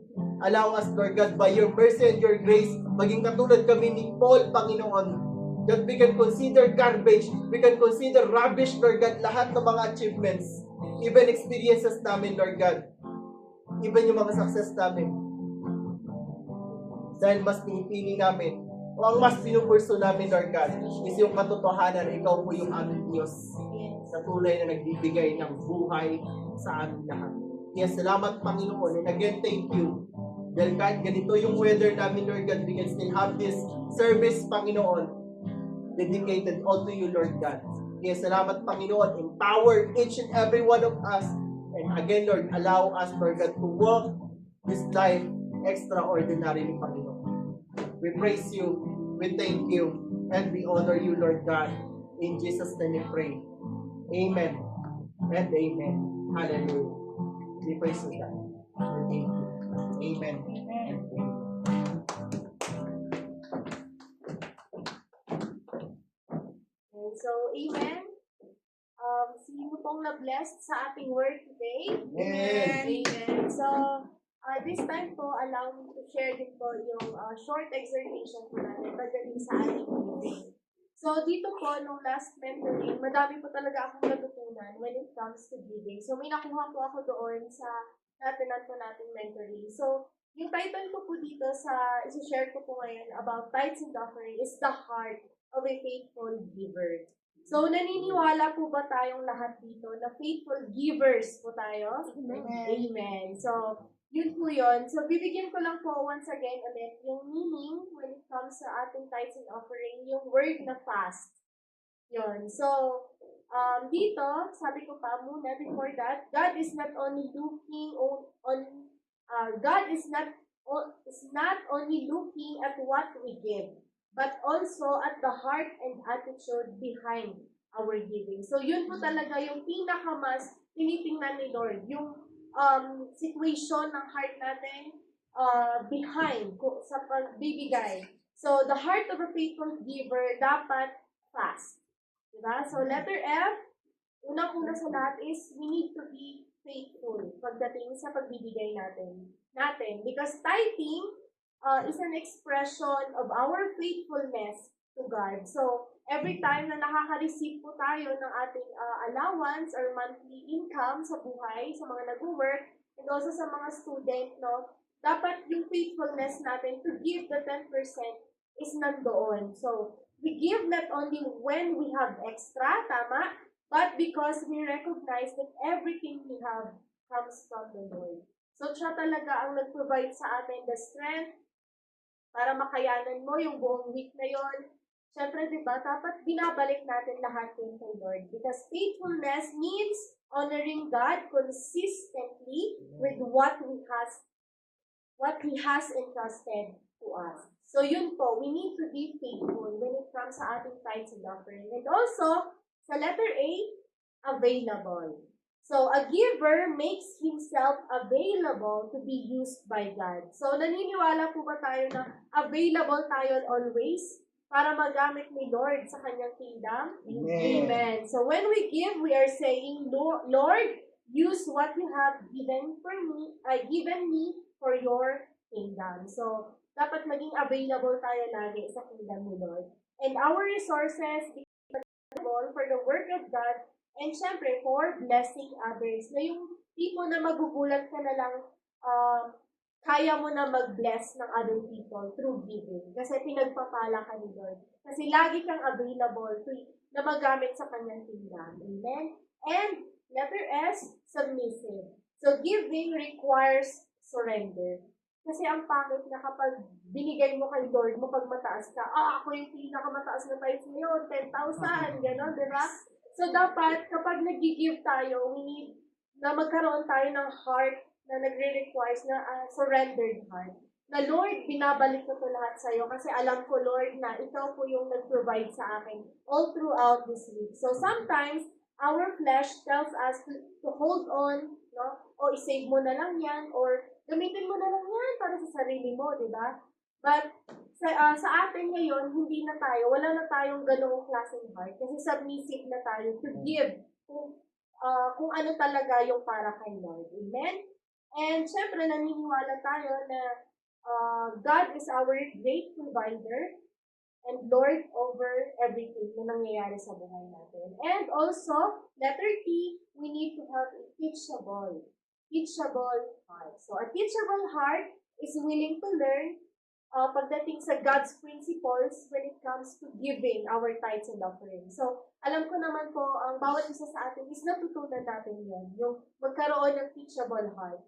Allow us, Lord God, by your mercy and your grace, maging katulad kami ni Paul, Panginoon, that we can consider garbage, we can consider rubbish, Lord God, lahat ng mga achievements, even experiences namin, Lord God, even yung mga success namin. Dahil mas pinipili namin, o ang mas pinupurso namin, Lord God, is yung katotohanan na ikaw po yung aming Diyos sa tulay na nagbibigay ng buhay sa aming lahat. Kaya salamat, Panginoon, and again, thank you. Dahil kahit ganito yung weather namin, Lord God, we can still have this service, Panginoon, dedicated all to you, Lord God. Kaya salamat, Panginoon. Empower each and every one of us. And again, Lord, allow us, Lord God, to walk this life extraordinarily, Panginoon. We praise you, we thank you, and we honor you, Lord God. In Jesus' name we pray. Amen and amen. Hallelujah. We praise you, God. Thank you. Amen. So, amen. Sino pong na-blessed sa ating word today? Amen. Amen. So, this time po, allow me to share din po yung short exhortation po natin pagdating sa ating giving. So, dito po, nung last mentoring, madami po talaga akong natutunan when it comes to giving. So, may nakuha po ako doon sa natinan po nating mentoring. So, yung title ko po dito sa isi-share ko po ngayon about tithes and offering is the heart of a faithful giver. So, naniniwala po ba tayong lahat dito na faithful givers po tayo? Amen. Amen. So, yun po yun. So, bibigyan ko lang po once again ulit yung meaning when it comes sa ating tithes and offering, yung word na fast. Yun. So, dito, sabi ko pa muna before that, God is not only looking God is not only looking at what we give, but also at the heart and attitude behind our giving. So, yun po talaga yung pinakamas tinitingnan ni Lord. Yung situation ng heart natin behind sa pagbibigay. So, the heart of a faithful giver dapat fast. Diba? So, letter F, unang-una sa lahat is we need to be faithful pagdating sa pagbibigay natin. Because tithing is an expression of our faithfulness to God. So, every time na nakaka-receive po tayo ng ating allowance or monthly income sa buhay, sa mga nag-work, and also sa mga student, no, dapat yung faithfulness natin to give the 10% is nandoon. So, we give not only when we have extra, tama, but because we recognize that everything we have comes from the Lord. So, siya talaga ang nag-provide sa atin the strength para makayanan mo yung buong week na yon. Siyempre, di ba, dapat binabalik natin lahat yun kay Lord. Because faithfulness means honoring God consistently with what He has entrusted to us. So, yun po, we need to be faithful when it comes sa ating tithes and offering. And also, sa letter A, available. So, a giver makes himself available to be used by God. So, naniniwala po ba tayo na available tayo always para magamit ni Lord sa kanyang kingdom? Amen. Amen. So, when we give, we are saying, Lord, use what you have given me for your kingdom. So, dapat maging available tayo lagi sa kingdom ni Lord. And our resources for the work of God, and syempre, for blessing others. Na yung tipo na magugulat ka na lang, kaya mo na mag-bless ng other people through giving. Kasi pinagpapala ka ni Lord. Kasi lagi kang available na magamit sa kanyang kingdom. Amen? And letter S, submissive. So giving requires surrender. Kasi ang pangit na kapag binigay mo kay Lord mo pag mataas ka, ako yung pinakamataas na tithes ngayon, 10,000, gano'n, di ba? So dapat kapag nag-give tayo, we need na magkaroon tayo ng heart na nagre-requires na surrendered heart. Na Lord, binabalik ko to lahat sa iyo kasi alam ko, Lord, na ikaw po yung nag-provide sa akin all throughout this week. So sometimes, our flesh tells us to hold on, no? O isave mo na lang yan, or gamitin mo na lang yan para sa sarili mo, di ba? But sa atin ngayon, hindi na tayo, wala na tayong ganoong klaseng heart kasi submissive na tayo to give kung ano talaga yung para kay Lord. Amen? And syempre, naniniwala tayo na God is our great provider and Lord over everything na nangyayari sa buhay natin. And also, letter T, we need to have a teachable heart. So, a teachable heart is willing to learn pagdating sa God's principles when it comes to giving our tithes and offerings. So, alam ko naman po, ang bawat isa sa atin is natutunan natin yun, yung magkaroon ng teachable heart.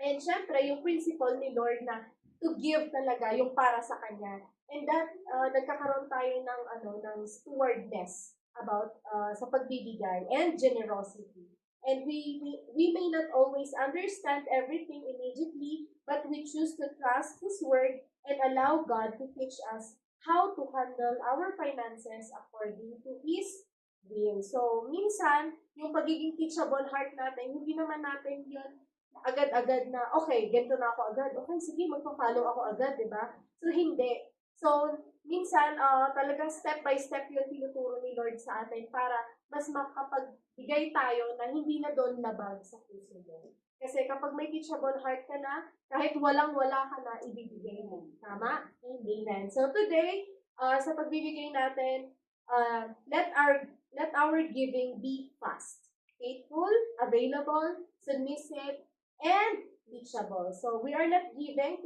And syempre, yung principle ni Lord na to give talaga yung para sa Kanya. And that, nagkakaroon tayo ng stewardness about sa pagbibigay and generosity. And we may not always understand everything immediately, but we choose to trust His Word and allow God to teach us how to handle our finances according to His will. So, minsan, yung pagiging teachable heart natin, hindi naman natin yun agad-agad na, okay, ganito na ako agad. Okay, sige, magpa-follow ako agad, di ba? So, hindi. So, minsan, talagang step by step yung tinuturo ni Lord sa atin para mas makapagbigay tayo na hindi na doon labag sa puso mo. Kasi kapag may teachable heart ka na, kahit walang-wala ka na, ibibigay mo. Tama? Amen. So, today, sa pagbibigay natin, let our giving be fast, faithful, available, submissive, and teachable. So we are not giving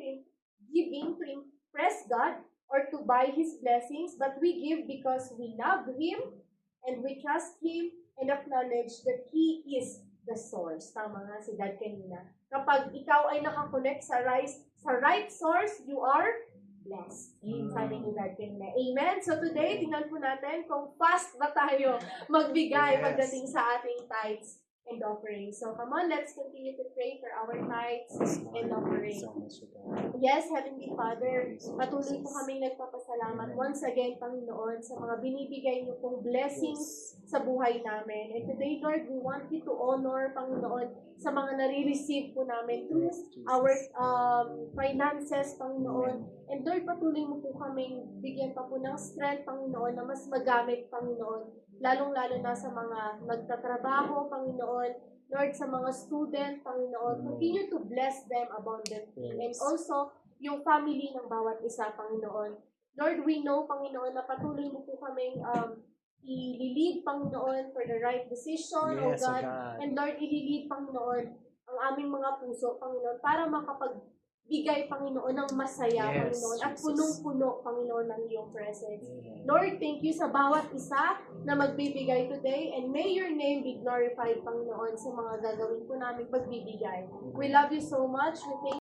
to impress God or to buy His blessings, but we give because we love Him and we trust Him and acknowledge that He is the source. Tama nga si Dad kanina. Kapag ikaw ay nakakonect sa right source, you are blessed. Sabi ni Dad kanina. Amen? So today, tingnan po natin kung fast ba tayo magbigay pagdating sa ating tithes and offering. So come on, let's continue to pray for our tithes and offering. Yes, Heavenly Father, patuloy po kaming nagpapasalamat once again, Panginoon, sa mga binibigay niyo pong blessings sa buhay namin. And today, Lord, we want you to honor, Panginoon, sa mga nare-receive po namin through our finances, Panginoon. And Lord, patuloy mo po kaming bigyan pa po ng strength, Panginoon, na mas magamit, Panginoon, lalong-lalo na sa mga nagtatrabaho, Panginoon, Lord, sa mga student, Panginoon, continue to bless them abundantly. And also, yung family ng bawat isa, Panginoon. Lord, we know, Panginoon, na patuloy mo po kaming i-lead, Panginoon, for the right decision, O God. And Lord, i-lead, Panginoon, ang aming mga puso, Panginoon, para makapagbigay, Panginoon, ng masaya, Panginoon, at punong-puno, Panginoon, ng iyong presence. Lord, thank you sa bawat isa na magbibigay today, and may your name be glorified, Panginoon, sa mga gagawin po namin pagbibigay. We love you so much. We thank